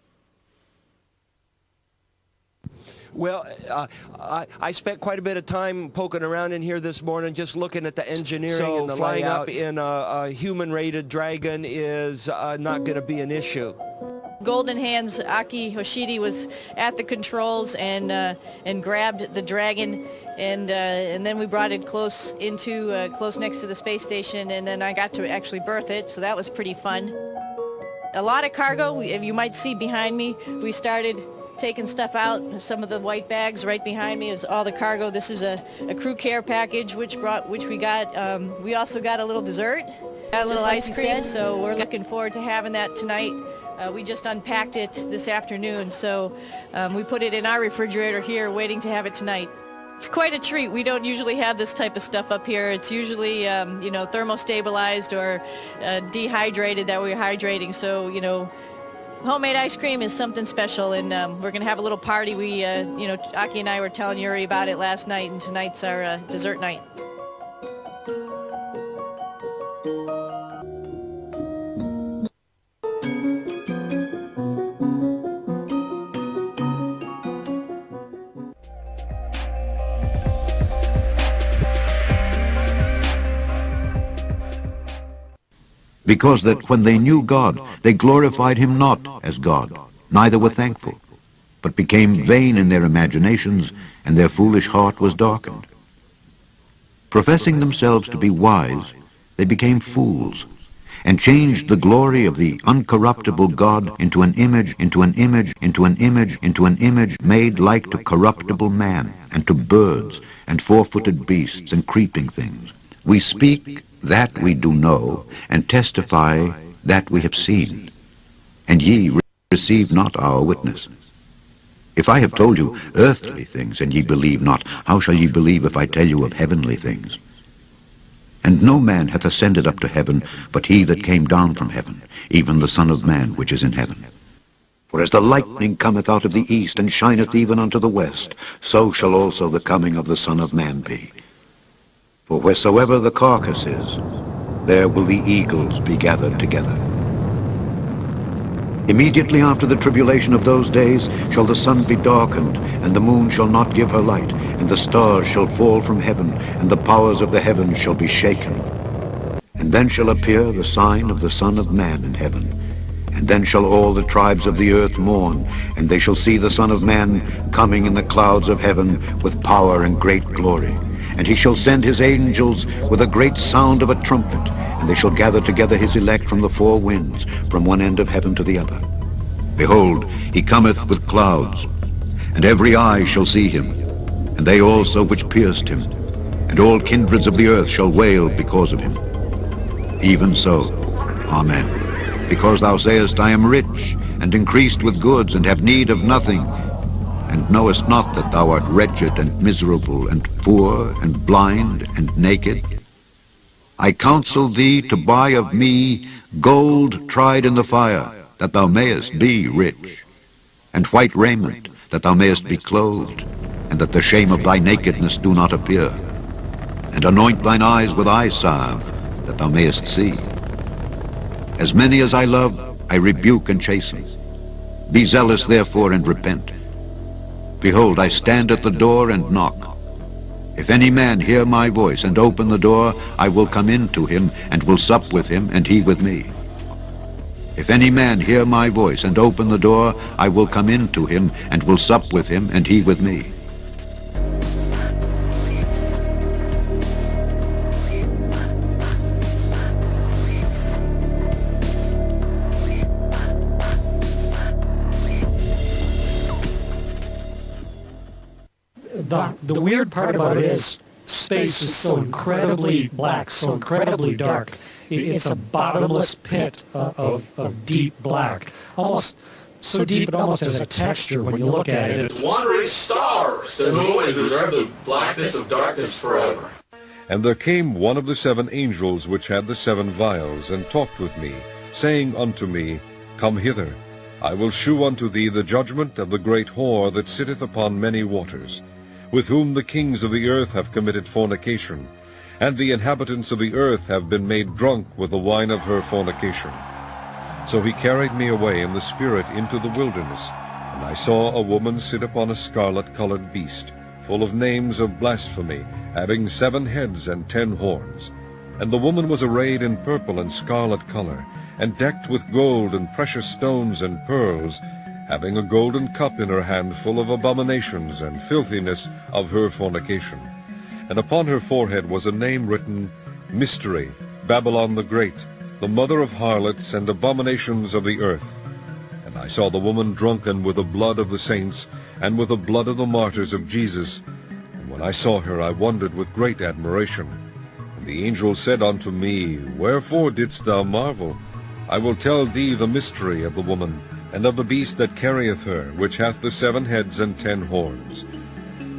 [SPEAKER 6] Well, I spent quite a bit of time poking around in here this morning, just looking at the engineering and the flying layout. Up in a human-rated dragon is not going to be an issue.
[SPEAKER 7] Golden Hands Aki Hoshidi was at the controls and grabbed the dragon, and then we brought it close next to the space station, and then I got to actually birth it, so that was pretty fun. A lot of cargo. You might see behind me. We started taking stuff out. Some of the white bags right behind me is all the cargo. This is a crew care package which we got. We also got a little dessert, got a little ice cream, so we're looking forward to having that tonight. We just unpacked it this afternoon, so we put it in our refrigerator here waiting to have it tonight. It's quite a treat. We don't usually have this type of stuff up here. It's usually thermostabilized or dehydrated that we're hydrating, so homemade ice cream is something special, and we're going to have a little party. Aki and I were telling Yuri about it last night, and tonight's our dessert night.
[SPEAKER 20] Because that when they knew God, they glorified him not as God, neither were thankful, but became vain in their imaginations, and their foolish heart was darkened. Professing themselves to be wise, they became fools, and changed the glory of the uncorruptible God into an image, into an image, into an image, into an image made like to corruptible man, and to birds, and four-footed beasts, and creeping things. We speak that we do know, and testify that we have seen, and ye receive not our witness. If I have told you earthly things, and ye believe not, how shall ye believe if I tell you of heavenly things? And no man hath ascended up to heaven, but he that came down from heaven, even the Son of Man which is in heaven. For as the lightning cometh out of the east, and shineth even unto the west, so shall also the coming of the Son of Man be. For wheresoever the carcass is, there will the eagles be gathered together. Immediately after the tribulation of those days shall the sun be darkened, and the moon shall not give her light, and the stars shall fall from heaven, and the powers of the heavens shall be shaken. And then shall appear the sign of the Son of Man in heaven. And then shall all the tribes of the earth mourn, and they shall see the Son of Man coming in the clouds of heaven with power and great glory. And he shall send his angels with a great sound of a trumpet, and they shall gather together his elect from the four winds, from one end of heaven to the other. Behold, he cometh with clouds, and every eye shall see him, and they also which pierced him, and all kindreds of the earth shall wail because of him. Even so, Amen. Because thou sayest, I am rich, and increased with goods, and have need of nothing, and knowest not that thou art wretched, and miserable, and poor, and blind, and naked. I counsel thee to buy of me gold tried in the fire, that thou mayest be rich, and white raiment, that thou mayest be clothed, and that the shame of thy nakedness do not appear. And anoint thine eyes with eye salve, that thou mayest see. As many as I love, I rebuke and chasten. Be zealous therefore and repent. Behold, I stand at the door and knock. If any man hear my voice and open the door, I will come in to him, and will sup with him, and he with me. If any man hear my voice and open the door, I will come in to him, and will sup with him, and he with me.
[SPEAKER 8] The weird part about it is space is so incredibly black, so incredibly dark. It's a bottomless pit of deep black. Almost so deep it almost has a texture when you look at it.
[SPEAKER 9] It's wandering stars to whom is reserved the blackness of darkness forever.
[SPEAKER 10] And there came one of the 7 angels which had the 7 vials, and talked with me, saying unto me, Come hither, I will shew unto thee the judgment of the great whore that sitteth upon many waters, with whom the kings of the earth have committed fornication, and the inhabitants of the earth have been made drunk with the wine of her fornication. So he carried me away in the spirit into the wilderness, and I saw a woman sit upon a scarlet-colored beast, full of names of blasphemy, having 7 heads and 10 horns. And the woman was arrayed in purple and scarlet color, and decked with gold and precious stones and pearls, having a golden cup in her hand full of abominations and filthiness of her fornication. And upon her forehead was a name written, Mystery, Babylon the Great, the mother of harlots and abominations of the earth. And I saw the woman drunken with the blood of the saints, and with the blood of the martyrs of Jesus. And when I saw her, I wondered with great admiration. And the angel said unto me, Wherefore didst thou marvel? I will tell thee the mystery of the woman, and of the beast that carrieth her, which hath the 7 heads and 10 horns.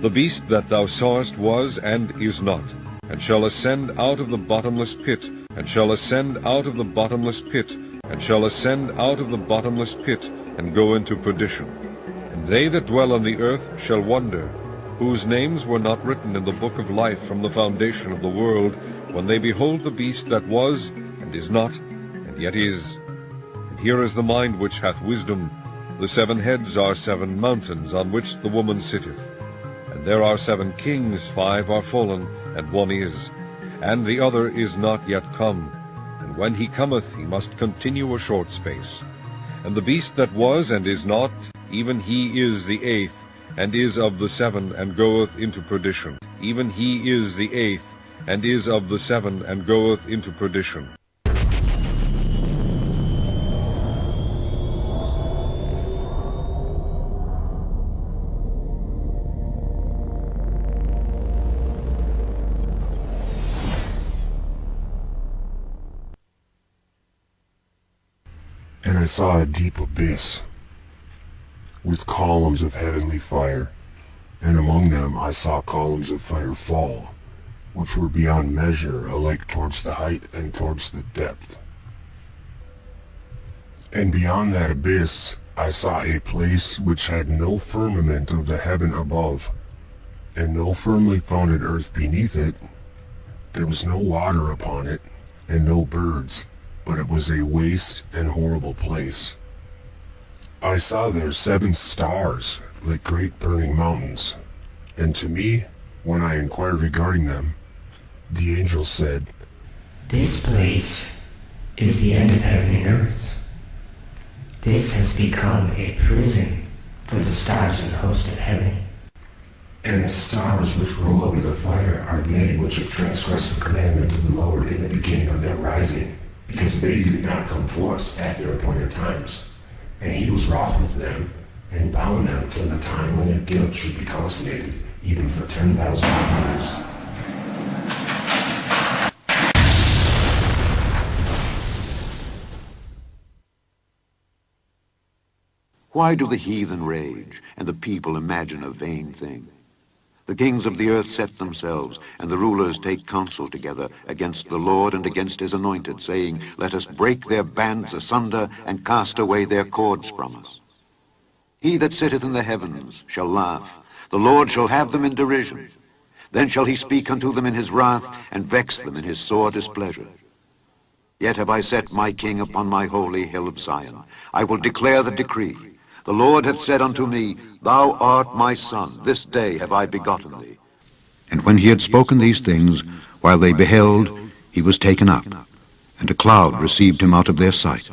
[SPEAKER 10] The beast that thou sawest was and is not, and shall ascend out of the bottomless pit, and shall ascend out of the bottomless pit, and shall ascend out of the bottomless pit, and go into perdition. And they that dwell on the earth shall wonder, whose names were not written in the book of life from the foundation of the world, when they behold the beast that was, and is not, and yet is. Here is the mind which hath wisdom. The 7 heads are 7 mountains, on which the woman sitteth. And there are 7 kings, 5 are fallen, and 1 is. And the other is not yet come. And when he cometh, he must continue a short space. And the beast that was and is not, even he is the 8th, and is of the 7, and goeth into perdition. Even he is the 8th, and is of the 7, and goeth into perdition.
[SPEAKER 11] And I saw a deep abyss, with columns of heavenly fire, and among them I saw columns of fire fall, which were beyond measure, alike towards the height and towards the depth. And beyond that abyss I saw a place which had no firmament of the heaven above, and no firmly founded earth beneath it. There was no water upon it, and no birds, but it was a waste and horrible place. I saw there 7 stars, like great burning mountains, and to me, when I inquired regarding them, the angel said,
[SPEAKER 14] This place is the end of heaven and earth. This has become a prison for the stars and host of heaven.
[SPEAKER 11] And the stars which roll over the fire are they which have transgressed the commandment of the Lord in the beginning of their rising. rising, because they did not come forth at their appointed times. And he was wroth with them, and bound them till the time when their guilt should be consummated, even for 10,000 years.
[SPEAKER 20] Why do the heathen rage, and the people imagine a vain thing? The kings of the earth set themselves, and the rulers take counsel together against the Lord and against his anointed, saying, Let us break their bands asunder, and cast away their cords from us. He that sitteth in the heavens shall laugh, the Lord shall have them in derision. Then shall he speak unto them in his wrath, and vex them in his sore displeasure. Yet have I set my king upon my holy hill of Zion. I will declare the decree. The Lord hath said unto me, Thou art my son, this day have I begotten thee. And when he had spoken these things, while they beheld, he was taken up, and a cloud received him out of their sight.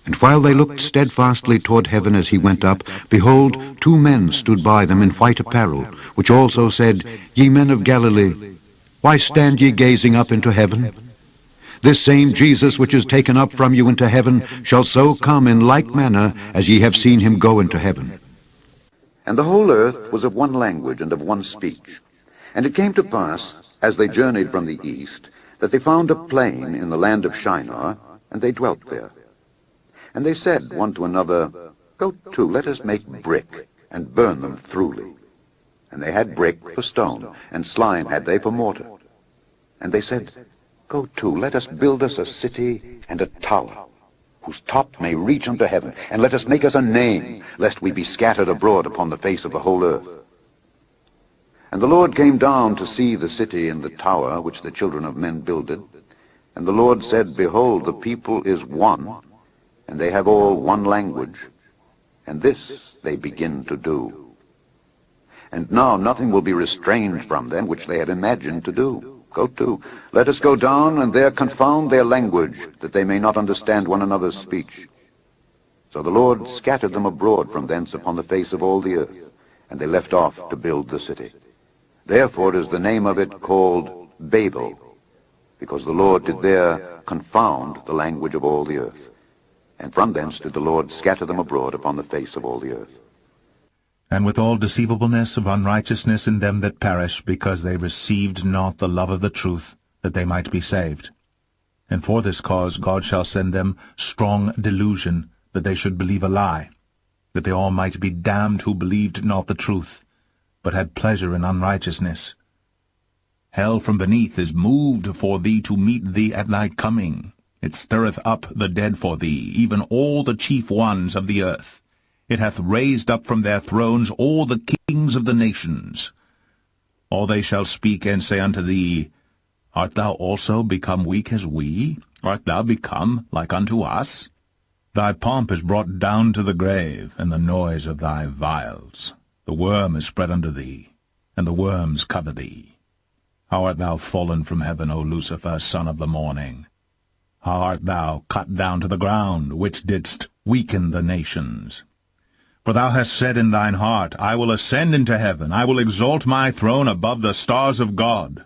[SPEAKER 20] And while they looked steadfastly toward heaven as he went up, behold, 2 men stood by them in white apparel, which also said, Ye men of Galilee, why stand ye gazing up into heaven? This same Jesus which is taken up from you into heaven shall so come in like manner as ye have seen him go into heaven. And the whole earth was of one language and of one speech. And it came to pass, as they journeyed from the east, that they found a plain in the land of Shinar, and they dwelt there. And they said one to another, Go to, let us make brick, and burn them throughly. And they had brick for stone, and slime had they for mortar. And they said, Go to, let us build us a city and a tower, whose top may reach unto heaven, and let us make us a name, lest we be scattered abroad upon the face of the whole earth. And the Lord came down to see the city and the tower which the children of men builded. And the Lord said, Behold, the people is one, and they have all one language, and this they begin to do. And now nothing will be restrained from them which they have imagined to do. Go to, let us go down, and there confound their language, that they may not understand one another's speech. So the Lord scattered them abroad from thence upon the face of all the earth, and they left off to build the city. Therefore is the name of it called Babel, because the Lord did there confound the language of all the earth. And from thence did the Lord scatter them abroad upon the face of all the earth.
[SPEAKER 15] And with all deceivableness of unrighteousness in them that perish, because they received not the love of the truth, that they might be saved. And for this cause God shall send them strong delusion, that they should believe a lie, that they all might be damned who believed not the truth, but had pleasure in unrighteousness. Hell from beneath is moved for thee to meet thee at thy coming. It stirreth up the dead for thee, even all the chief ones of the earth. It hath raised up from their thrones all the kings of the nations. All they shall speak and say unto thee, Art thou also become weak as we? Art thou become like unto us? Thy pomp is brought down to the grave, and the noise of thy vials. The worm is spread under thee, and the worms cover thee. How art thou fallen from heaven, O Lucifer, son of the morning? How art thou cut down to the ground, which didst weaken the nations? For thou hast said in thine heart, I will ascend into heaven, I will exalt my throne above the stars of God.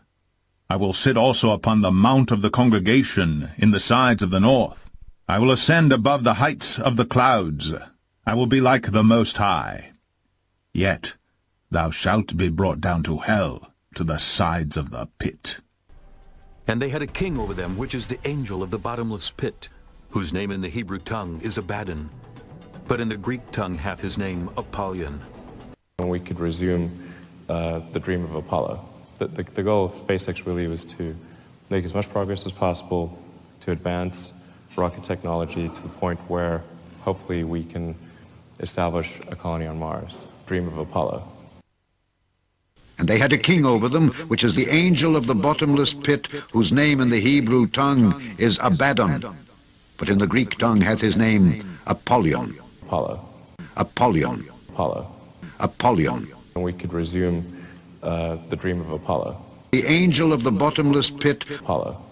[SPEAKER 15] I will sit also upon the mount of the congregation in the sides of the north. I will ascend above the heights of the clouds. I will be like the Most High. Yet thou shalt be brought down to hell, to the sides of the pit.
[SPEAKER 13] And they had a king over them, which is the angel of the bottomless pit, whose name in the Hebrew tongue is Abaddon, but in the Greek tongue hath his name Apollyon.
[SPEAKER 19] We could resume the dream of Apollo. The goal of SpaceX really was to make as much progress as possible to advance rocket technology to the point where hopefully we can establish a colony on Mars. Dream of Apollo.
[SPEAKER 20] And they had a king over them, which is the angel of the bottomless pit, whose name in the Hebrew tongue is Abaddon, but in the Greek tongue hath his name Apollyon.
[SPEAKER 19] Apollo.
[SPEAKER 20] Apollyon.
[SPEAKER 19] Apollo.
[SPEAKER 20] Apollyon.
[SPEAKER 19] And we could resume the dream of Apollo.
[SPEAKER 20] The angel of the bottomless pit.
[SPEAKER 19] Apollo.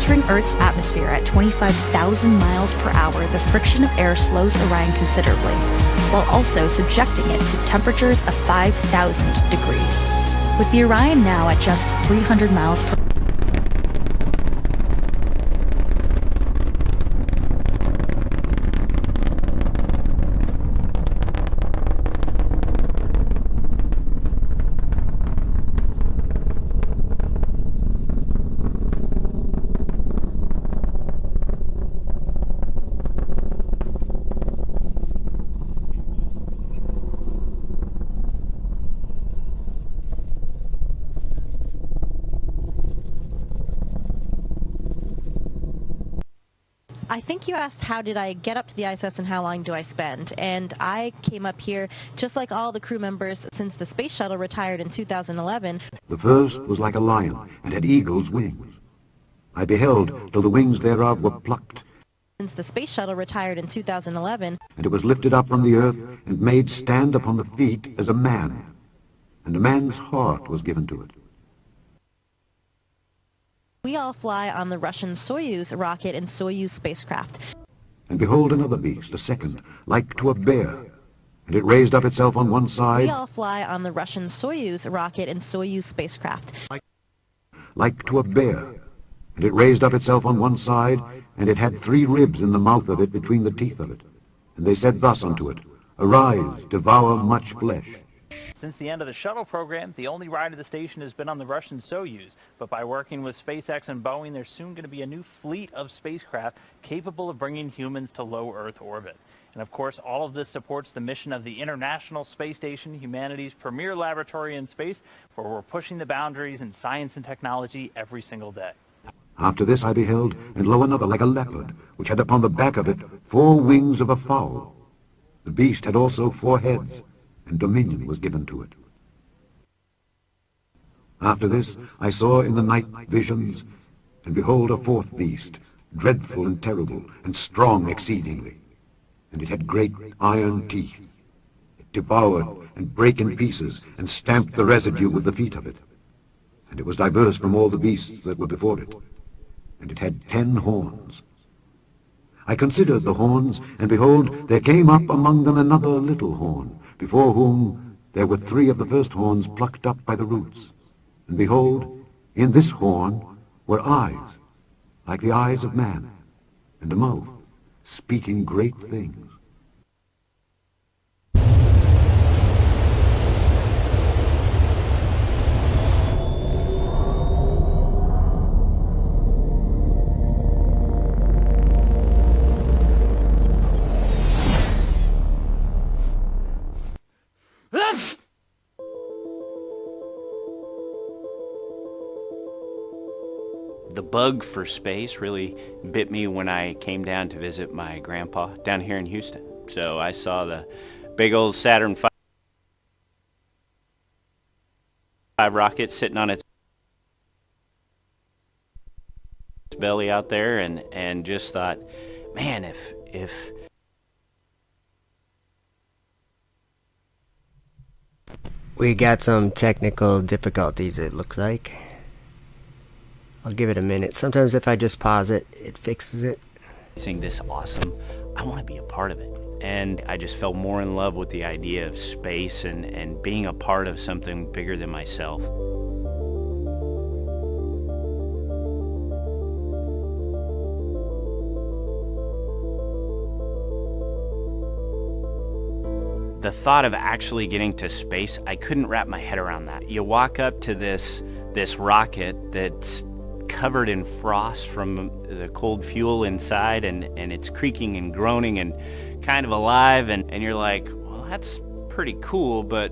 [SPEAKER 16] Entering Earth's atmosphere at 25,000 miles per hour, the friction of air slows Orion considerably, while also subjecting it to temperatures of 5,000 degrees. With the Orion now at just 300 miles per
[SPEAKER 17] I think you asked how did I get up to the ISS and how long do I spend, and I came up here just like all the crew members since the space shuttle retired in 2011.
[SPEAKER 20] The first was like a lion, and had eagle's wings. I beheld till the wings thereof were plucked,
[SPEAKER 17] Since the space shuttle retired in 2011,
[SPEAKER 20] and it was lifted up from the earth, and made stand upon the feet as a man, and a man's heart was given to it.
[SPEAKER 17] we all fly on the Russian Soyuz rocket and Soyuz spacecraft.
[SPEAKER 20] And behold another beast, a second, like to a bear, and it raised up itself on one
[SPEAKER 17] We
[SPEAKER 20] side,
[SPEAKER 17] all fly on the Russian Soyuz rocket and Soyuz spacecraft.
[SPEAKER 20] like to a bear, and it raised up itself on one side, and it had 3 ribs in the mouth of it between the teeth of it. And they said thus unto it, Arise, devour much flesh.
[SPEAKER 18] Since the end of the shuttle program, the only ride of the station has been on the Russian Soyuz. But by working with SpaceX and Boeing, there's soon going to be a new fleet of spacecraft capable of bringing humans to low Earth orbit. And of course, all of this supports the mission of the International Space Station, humanity's premier laboratory in space, where we're pushing the boundaries in science and technology every single day.
[SPEAKER 20] After this I beheld, and lo, another like a leopard, which had upon the back of it 4 wings of a fowl. The beast had also 4 heads, and dominion was given to it. After this I saw in the night visions, and behold a 4th beast, dreadful and terrible, and strong exceedingly. And it had great iron teeth. It devoured and brake in pieces, and stamped the residue with the feet of it. And it was diverse from all the beasts that were before it. And it had 10 horns. I considered the horns, and behold, there came up among them another little horn, before whom there were 3 of the first horns plucked up by the roots. And behold, in this horn were eyes, like the eyes of man, and a mouth, speaking great things.
[SPEAKER 21] The bug for space really bit me when I came down to visit my grandpa down here in Houston. So I saw the big old Saturn V rocket sitting on its belly out there, and just thought, man, if
[SPEAKER 1] we got some technical difficulties, it looks like. I'll give it a minute. Sometimes if I just pause it, it fixes it.
[SPEAKER 21] Seeing this awesome, I want to be a part of it. And I just fell more in love with the idea of space and being a part of something bigger than myself. The thought of actually getting to space, I couldn't wrap my head around that. You walk up to this rocket that's covered in frost from the cold fuel inside, and it's creaking and groaning and kind of alive, and you're like, well, that's pretty cool, but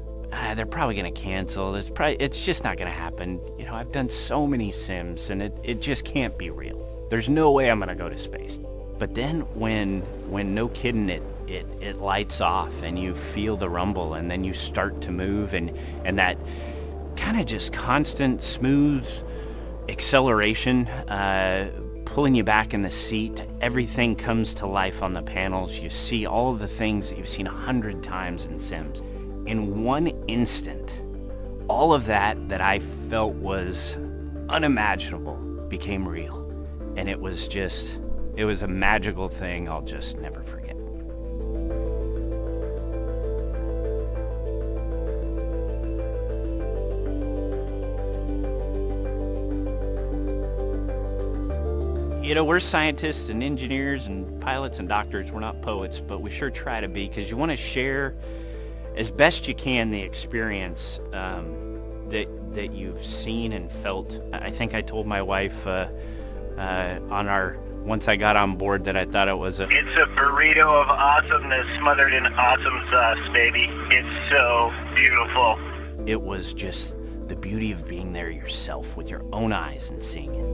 [SPEAKER 21] they're probably going to cancel. It's just not going to happen. You know, I've done so many sims, and it just can't be real. There's no way I'm going to go to space. But then when no kidding, it lights off, and you feel the rumble, and then you start to move, and that kind of just constant, smooth acceleration, pulling you back in the seat. Everything comes to life on the panels. You see all of the things that you've seen 100 times in Sims. In one instant, all of that I felt was unimaginable became real. And it was a magical thing I'll just never forget. You know, we're scientists and engineers and pilots and doctors. We're not poets, but we sure try to be, because you want to share as best you can the experience that you've seen and felt. I think I told my wife once I got on board that I thought it was
[SPEAKER 3] It's a burrito of awesomeness smothered in awesome sauce, baby. It's so beautiful.
[SPEAKER 21] It was just the beauty of being there yourself with your own eyes and seeing it.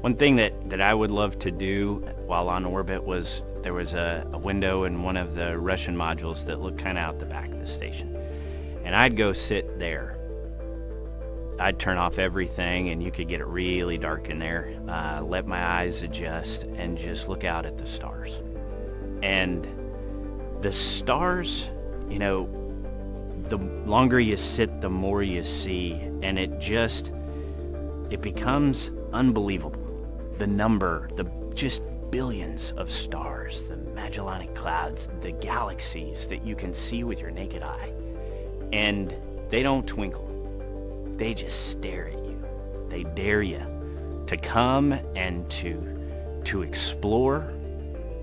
[SPEAKER 21] One thing that I would love to do while on orbit was, there was a window in one of the Russian modules that looked kind of out the back of the station. And I'd go sit there. I'd turn off everything, and you could get it really dark in there, let my eyes adjust, and just look out at the stars. And the stars, you know, the longer you sit, the more you see, and it becomes unbelievable. The number, the just billions of stars, the Magellanic Clouds, the galaxies that you can see with your naked eye. And they don't twinkle. They just stare at you. They dare you to come and to explore.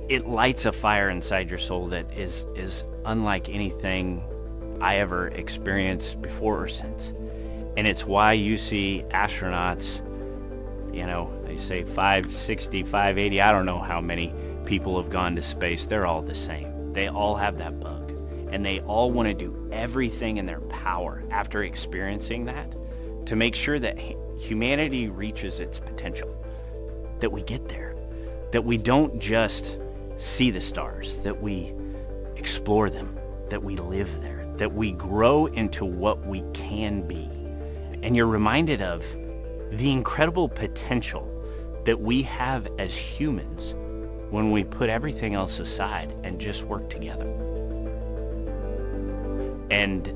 [SPEAKER 21] It lights a fire inside your soul that is unlike anything I ever experienced before or since. And it's why you see astronauts, you know, they say 560, 580, I don't know how many people have gone to space. They're all the same. They all have that bug. And they all want to do everything in their power after experiencing that to make sure that humanity reaches its potential, that we get there, that we don't just see the stars, that we explore them, that we live there, that we grow into what we can be. And you're reminded of the incredible potential that we have as humans when we put everything else aside and just work together. And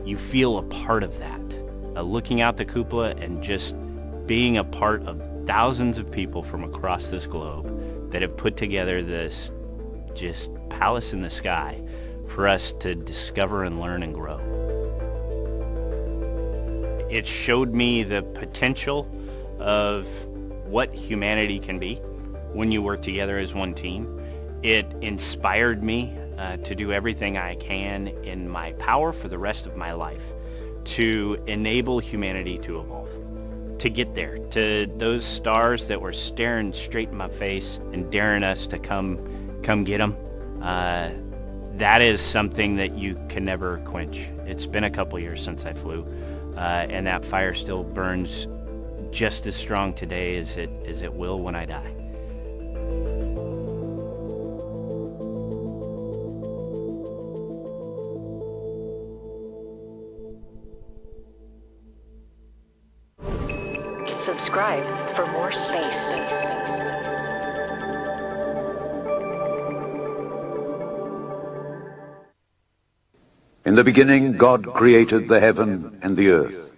[SPEAKER 21] you feel a part of that, looking out the cupola and just being a part of thousands of people from across this globe that have put together this just palace in the sky for us to discover and learn and grow. It showed me the potential of what humanity can be when you work together as one team. It inspired me to do everything I can in my power for the rest of my life to enable humanity to evolve, to get there, to those stars that were staring straight in my face and daring us to come get them. That is something that you can never quench. It's been a couple years since I flew, and that fire still burns just as strong today as it will when I die.
[SPEAKER 4] Subscribe for more space.
[SPEAKER 20] In the beginning God created the heaven and the earth.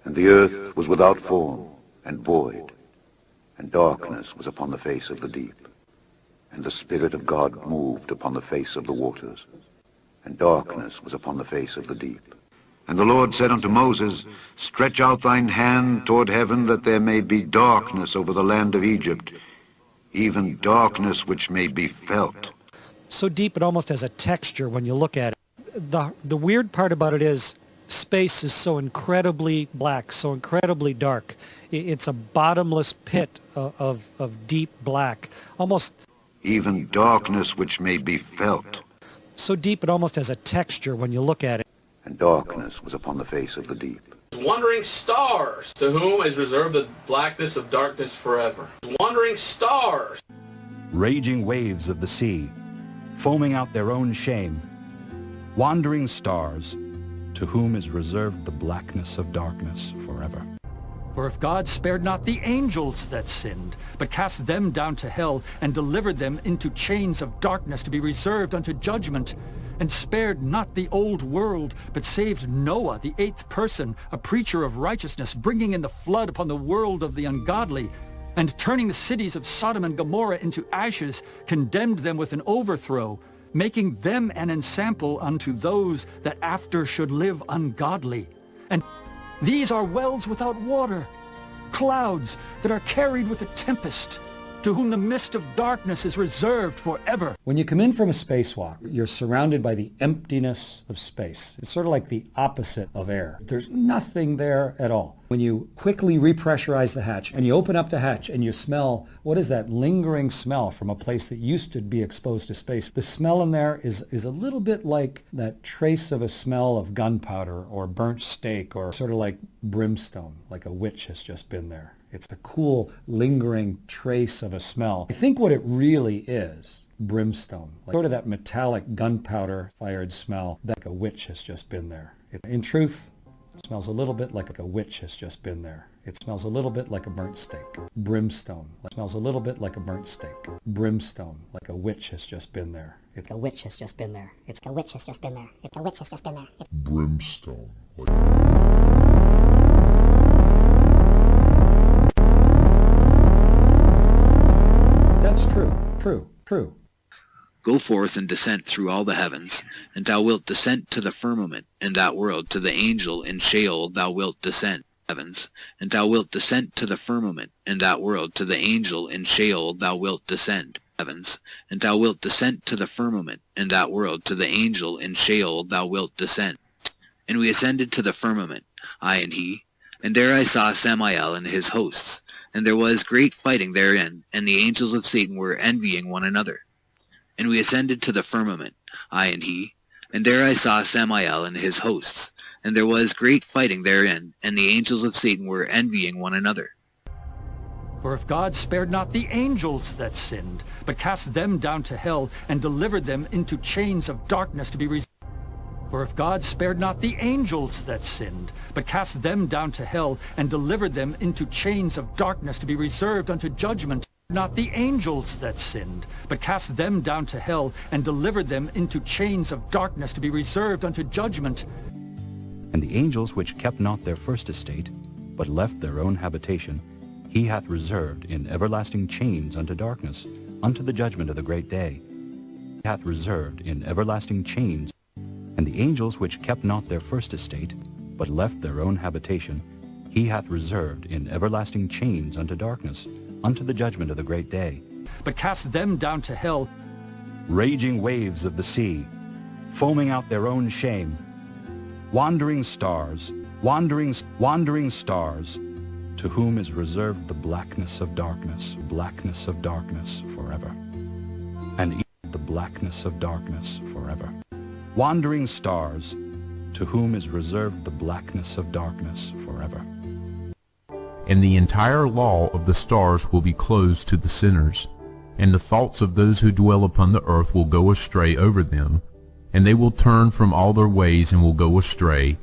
[SPEAKER 20] And the earth was without form and void, and darkness was upon the face of the deep. And the Spirit of God moved upon the face of the waters, and darkness was upon the face of the deep. And the Lord said unto Moses, Stretch out thine hand toward heaven, that there may be darkness over the land of Egypt, even darkness which may be felt.
[SPEAKER 8] So deep it almost has a texture when you look at it. The weird part about it is space is so incredibly black, so incredibly dark. It's a bottomless pit of deep black, almost...
[SPEAKER 20] Even darkness which may be felt.
[SPEAKER 8] So deep it almost has a texture when you look at it.
[SPEAKER 20] And darkness was upon the face of the deep.
[SPEAKER 9] Wandering stars, to whom is reserved the blackness of darkness forever. Wandering stars.
[SPEAKER 22] Raging waves of the sea, foaming out their own shame. Wandering stars, to whom is reserved the blackness of darkness forever.
[SPEAKER 23] For if God spared not the angels that sinned, but cast them down to hell, and delivered them into chains of darkness to be reserved unto judgment, and spared not the old world, but saved Noah, the eighth person, a preacher of righteousness, bringing in the flood upon the world of the ungodly, and turning the cities of Sodom and Gomorrah into ashes, condemned them with an overthrow, making them an ensample unto those that after should live ungodly. And these are wells without water, clouds that are carried with a tempest, to whom the mist of darkness is reserved forever.
[SPEAKER 2] When you come in from a spacewalk, you're surrounded by the emptiness of space. It's sort of like the opposite of air. There's nothing there at all. When you quickly repressurize the hatch and you open up the hatch and you smell, what is that lingering smell from a place that used to be exposed to space? The smell in there is a little bit like that trace of a smell of gunpowder or burnt steak, or sort of like brimstone, like a witch has just been there. It's a cool, lingering trace of a smell. I think what it really is, brimstone, like sort of that metallic gunpowder-fired smell, that a witch has just been there. In truth, it smells a little bit like a witch has just been there. It smells a little bit like a burnt steak. Brimstone. It smells a little bit like a burnt steak. Brimstone, like a witch has just been there. It's a witch has just been there. It's a witch has just been there. It's a witch has just been there.
[SPEAKER 11] Brimstone.
[SPEAKER 2] That's true.
[SPEAKER 5] Go forth and descend through all the heavens, and thou wilt descend to the firmament in that world, to the angel in Sheol thou wilt descend heavens, and thou wilt descend to the firmament in that world, to the angel in Sheol thou wilt descend heavens, and thou wilt descend to the firmament in that world, to the angel in Sheol thou wilt descend. And we ascended to the firmament, I and he, and there I saw Samael and his hosts, and there was great fighting therein, and the angels of Satan were envying one another. And we ascended to the firmament, I and he, and there I saw Samael and his hosts, and there was great fighting therein, and the angels of Satan were envying one another.
[SPEAKER 23] For if God spared not the angels that sinned, but cast them down to hell, and delivered them into chains of darkness to be For if God spared not the angels that sinned, but cast them down to hell, and delivered them into chains of darkness to be reserved unto judgment, not the angels that sinned, but cast them down to hell, and delivered them into chains of darkness to be reserved unto judgment.
[SPEAKER 22] And the angels which kept not their first estate, but left their own habitation, he hath reserved in everlasting chains unto darkness, unto the judgment of the great day. He hath reserved in everlasting chains. And the angels which kept not their first estate, but left their own habitation, he hath reserved in everlasting chains unto darkness, unto the judgment of the great day.
[SPEAKER 23] But cast them down to hell.
[SPEAKER 22] Raging waves of the sea, foaming out their own shame. Wandering stars, wandering stars, to whom is reserved the blackness of darkness forever. And the blackness of darkness forever. Wandering stars, to whom is reserved the blackness of darkness forever.
[SPEAKER 12] And the entire law of the stars will be closed to the sinners, and the thoughts of those who dwell upon the earth will go astray over them, and they will turn from all their ways and will go astray,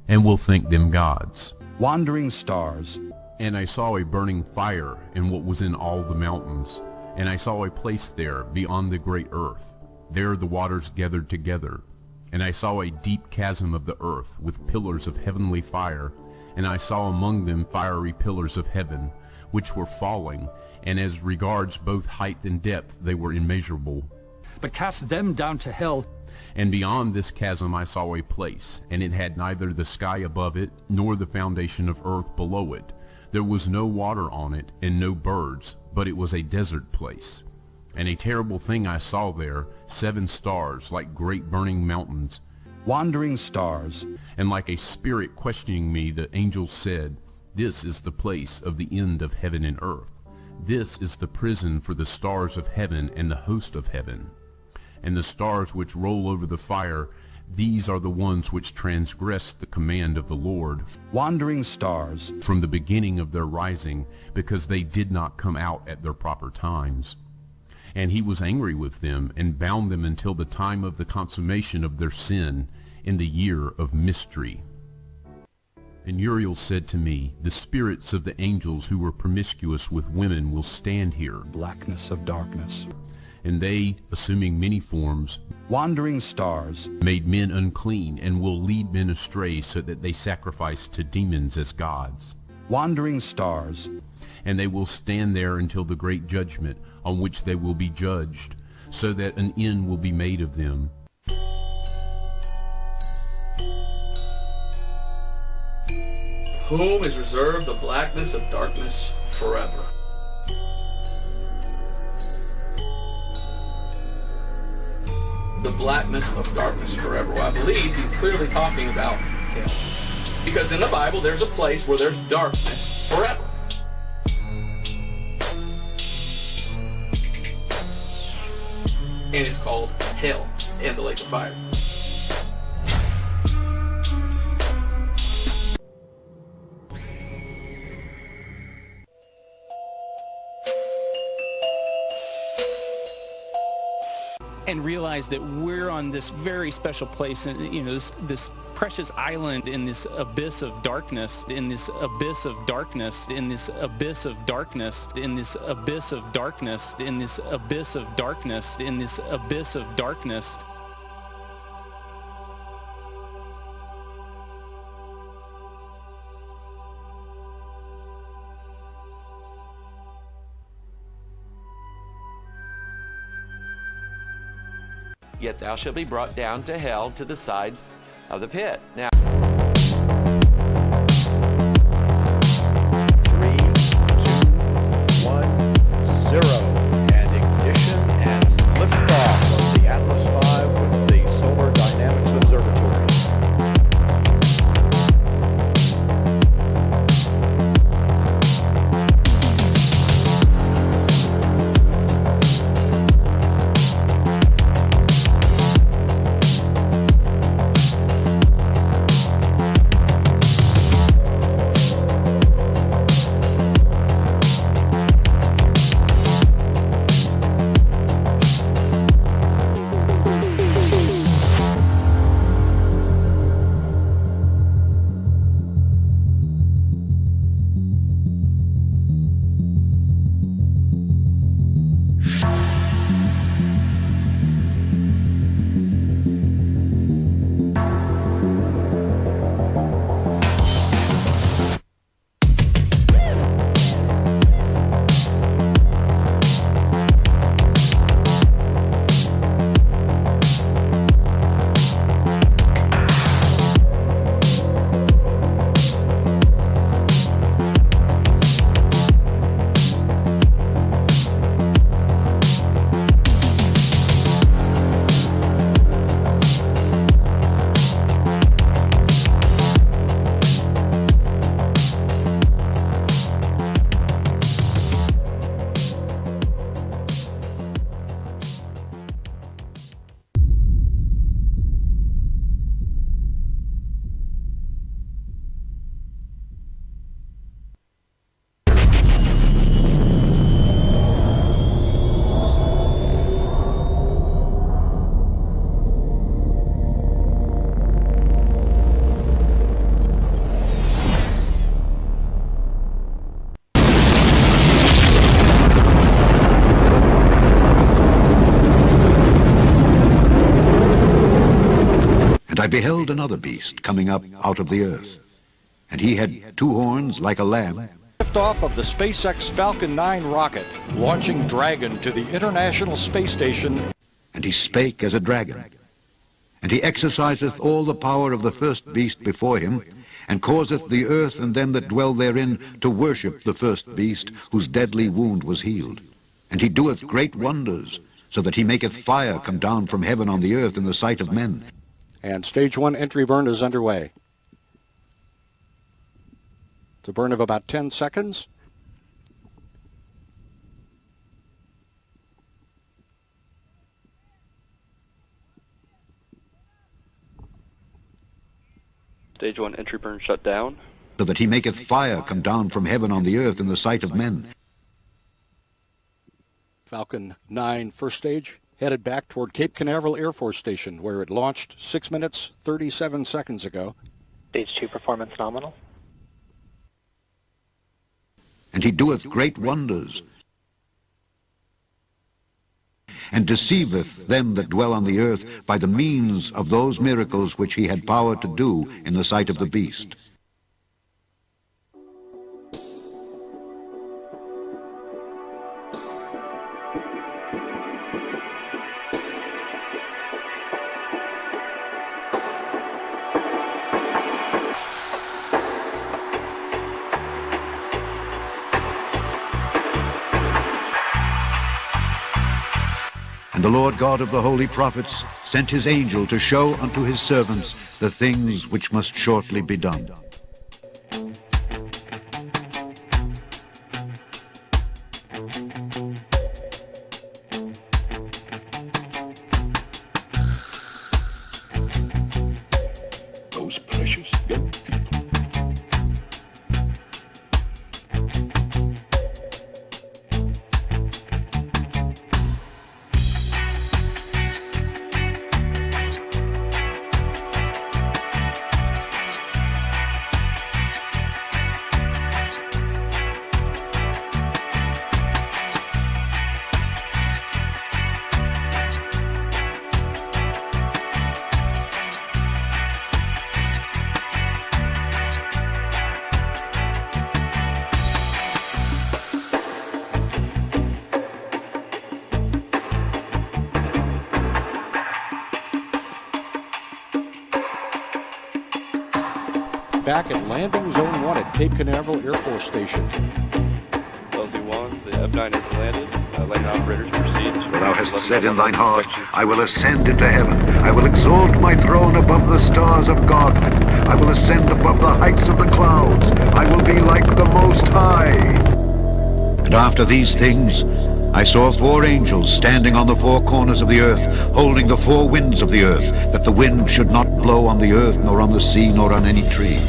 [SPEAKER 12] and will think them gods.
[SPEAKER 22] Wandering stars.
[SPEAKER 12] And I saw a burning fire in what was in all the mountains, and I saw a place there beyond the great earth. There the waters gathered together. And I saw a deep chasm of the earth with pillars of heavenly fire, and I saw among them fiery pillars of heaven, which were falling, and as regards both height and depth they were immeasurable.
[SPEAKER 23] But cast them down to hell.
[SPEAKER 12] And beyond this chasm I saw a place, and it had neither the sky above it, nor the foundation of earth below it. There was no water on it, and no birds, but it was a desert place. And a terrible thing I saw there, 7 stars like great burning mountains.
[SPEAKER 22] Wandering stars.
[SPEAKER 12] And like a spirit questioning me, the angel said, This is the place of the end of heaven and earth. This is the prison for the stars of heaven and the host of heaven. And the stars which roll over the fire, these are the ones which transgressed the command of the Lord.
[SPEAKER 22] Wandering stars.
[SPEAKER 12] From the beginning of their rising, because they did not come out at their proper times. And he was angry with them, and bound them until the time of the consummation of their sin, in the year of mystery. And Uriel said to me, The spirits of the angels who were promiscuous with women will stand here.
[SPEAKER 22] Blackness of darkness.
[SPEAKER 12] And they, assuming many forms,
[SPEAKER 22] wandering stars,
[SPEAKER 12] made men unclean, and will lead men astray, so that they sacrifice to demons as gods.
[SPEAKER 22] Wandering stars.
[SPEAKER 12] And they will stand there until the great judgment, on which they will be judged, so that an end will be made of them.
[SPEAKER 9] Whom is reserved the blackness of darkness forever. The blackness of darkness forever. Well, I believe he's clearly talking about hell. Because in the Bible, there's a place where there's darkness forever. And it's called hell and the lake of fire.
[SPEAKER 6] And realize that we're on this very special place, and this precious island in this abyss of darkness, in this abyss of darkness, in this abyss of darkness, in this abyss of darkness, in this abyss of darkness, in this abyss of darkness.
[SPEAKER 7] Yet thou shalt be brought down to hell, to the sides of the pit. Now,
[SPEAKER 10] 3, 2, 1, 0, and ignition and liftoff of the Atlas V with the Solar Dynamics Observatory.
[SPEAKER 20] I beheld another beast coming up out of the earth, and he had 2 horns like a lamb.
[SPEAKER 10] Liftoff of the SpaceX Falcon 9 rocket, launching Dragon to the International Space Station.
[SPEAKER 20] And he spake as a dragon, and he exerciseth all the power of the first beast before him, and causeth the earth and them that dwell therein to worship the first beast, whose deadly wound was healed. And he doeth great wonders, so that he maketh fire come down from heaven on the earth in the sight of men.
[SPEAKER 10] And stage 1 entry burn is underway. It's a burn of about 10 seconds.
[SPEAKER 24] Stage 1 entry burn shut down.
[SPEAKER 20] So that he maketh fire come down from heaven on the earth in the sight of men.
[SPEAKER 10] Falcon 9 first stage headed back toward Cape Canaveral Air Force Station, where it launched 6 minutes, 37 seconds ago.
[SPEAKER 24] Stage 2 performance nominal.
[SPEAKER 20] And he doeth great wonders. and deceiveth them that dwell on the earth by the means of those miracles which he had power to do in the sight of the beast. And the Lord God of the holy prophets sent his angel to show unto his servants the things which must shortly be done.
[SPEAKER 11] Those precious young people.
[SPEAKER 10] Back at Landing Zone 1 at Cape Canaveral Air Force Station.
[SPEAKER 24] LZ-1, the F9 has landed. Landing operators proceed.
[SPEAKER 20] For thou hast said in thine heart, I will ascend into heaven. I will exalt my throne above the stars of God. I will ascend above the heights of the clouds. I will be like the Most High. And after these things, I saw 4 angels standing on the 4 corners of the earth, holding the 4 winds of the earth, that the wind should not blow on the earth, nor on the sea, nor on any tree.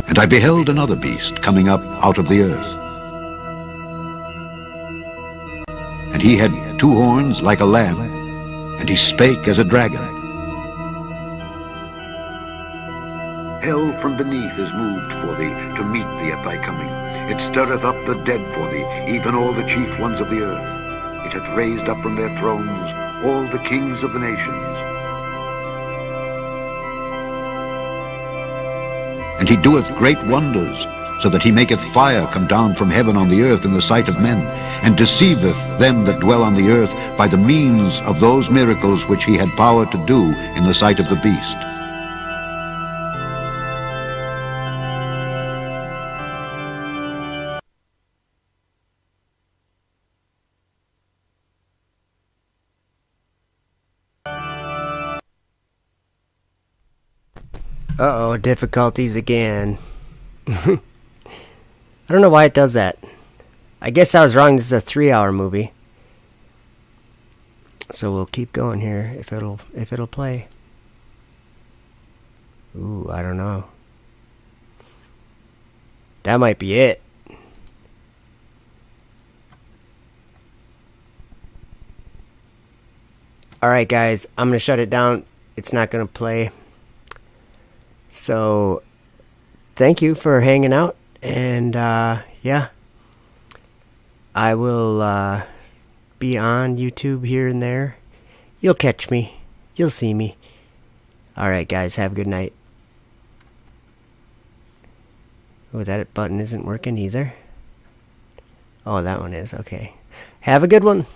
[SPEAKER 20] And I beheld another beast coming up out of the earth. And he had 2 horns like a lamb, and he spake as a dragon. Hell from beneath is moved for thee, to meet thee at thy coming. It stirreth up the dead for thee, even all the chief ones of the earth. It hath raised up from their thrones all the kings of the nations. And he doeth great wonders, so that he maketh fire come down from heaven on the earth in the sight of men, and deceiveth them that dwell on the earth by the means of those miracles which he had power to do in the sight of the beast.
[SPEAKER 1] Uh-oh, difficulties again. I don't know why it does that. I guess I was wrong. This is a 3-hour movie. So we'll keep going here if it'll play. Ooh, I don't know. That might be it. Alright guys, I'm going to shut it down. It's not going to play. So, thank you for hanging out, and yeah, I will be on YouTube here and there. You'll catch me. You'll see me. Alright guys, have a good night. Oh, that button isn't working either. Oh, that one is. Okay. Have a good one.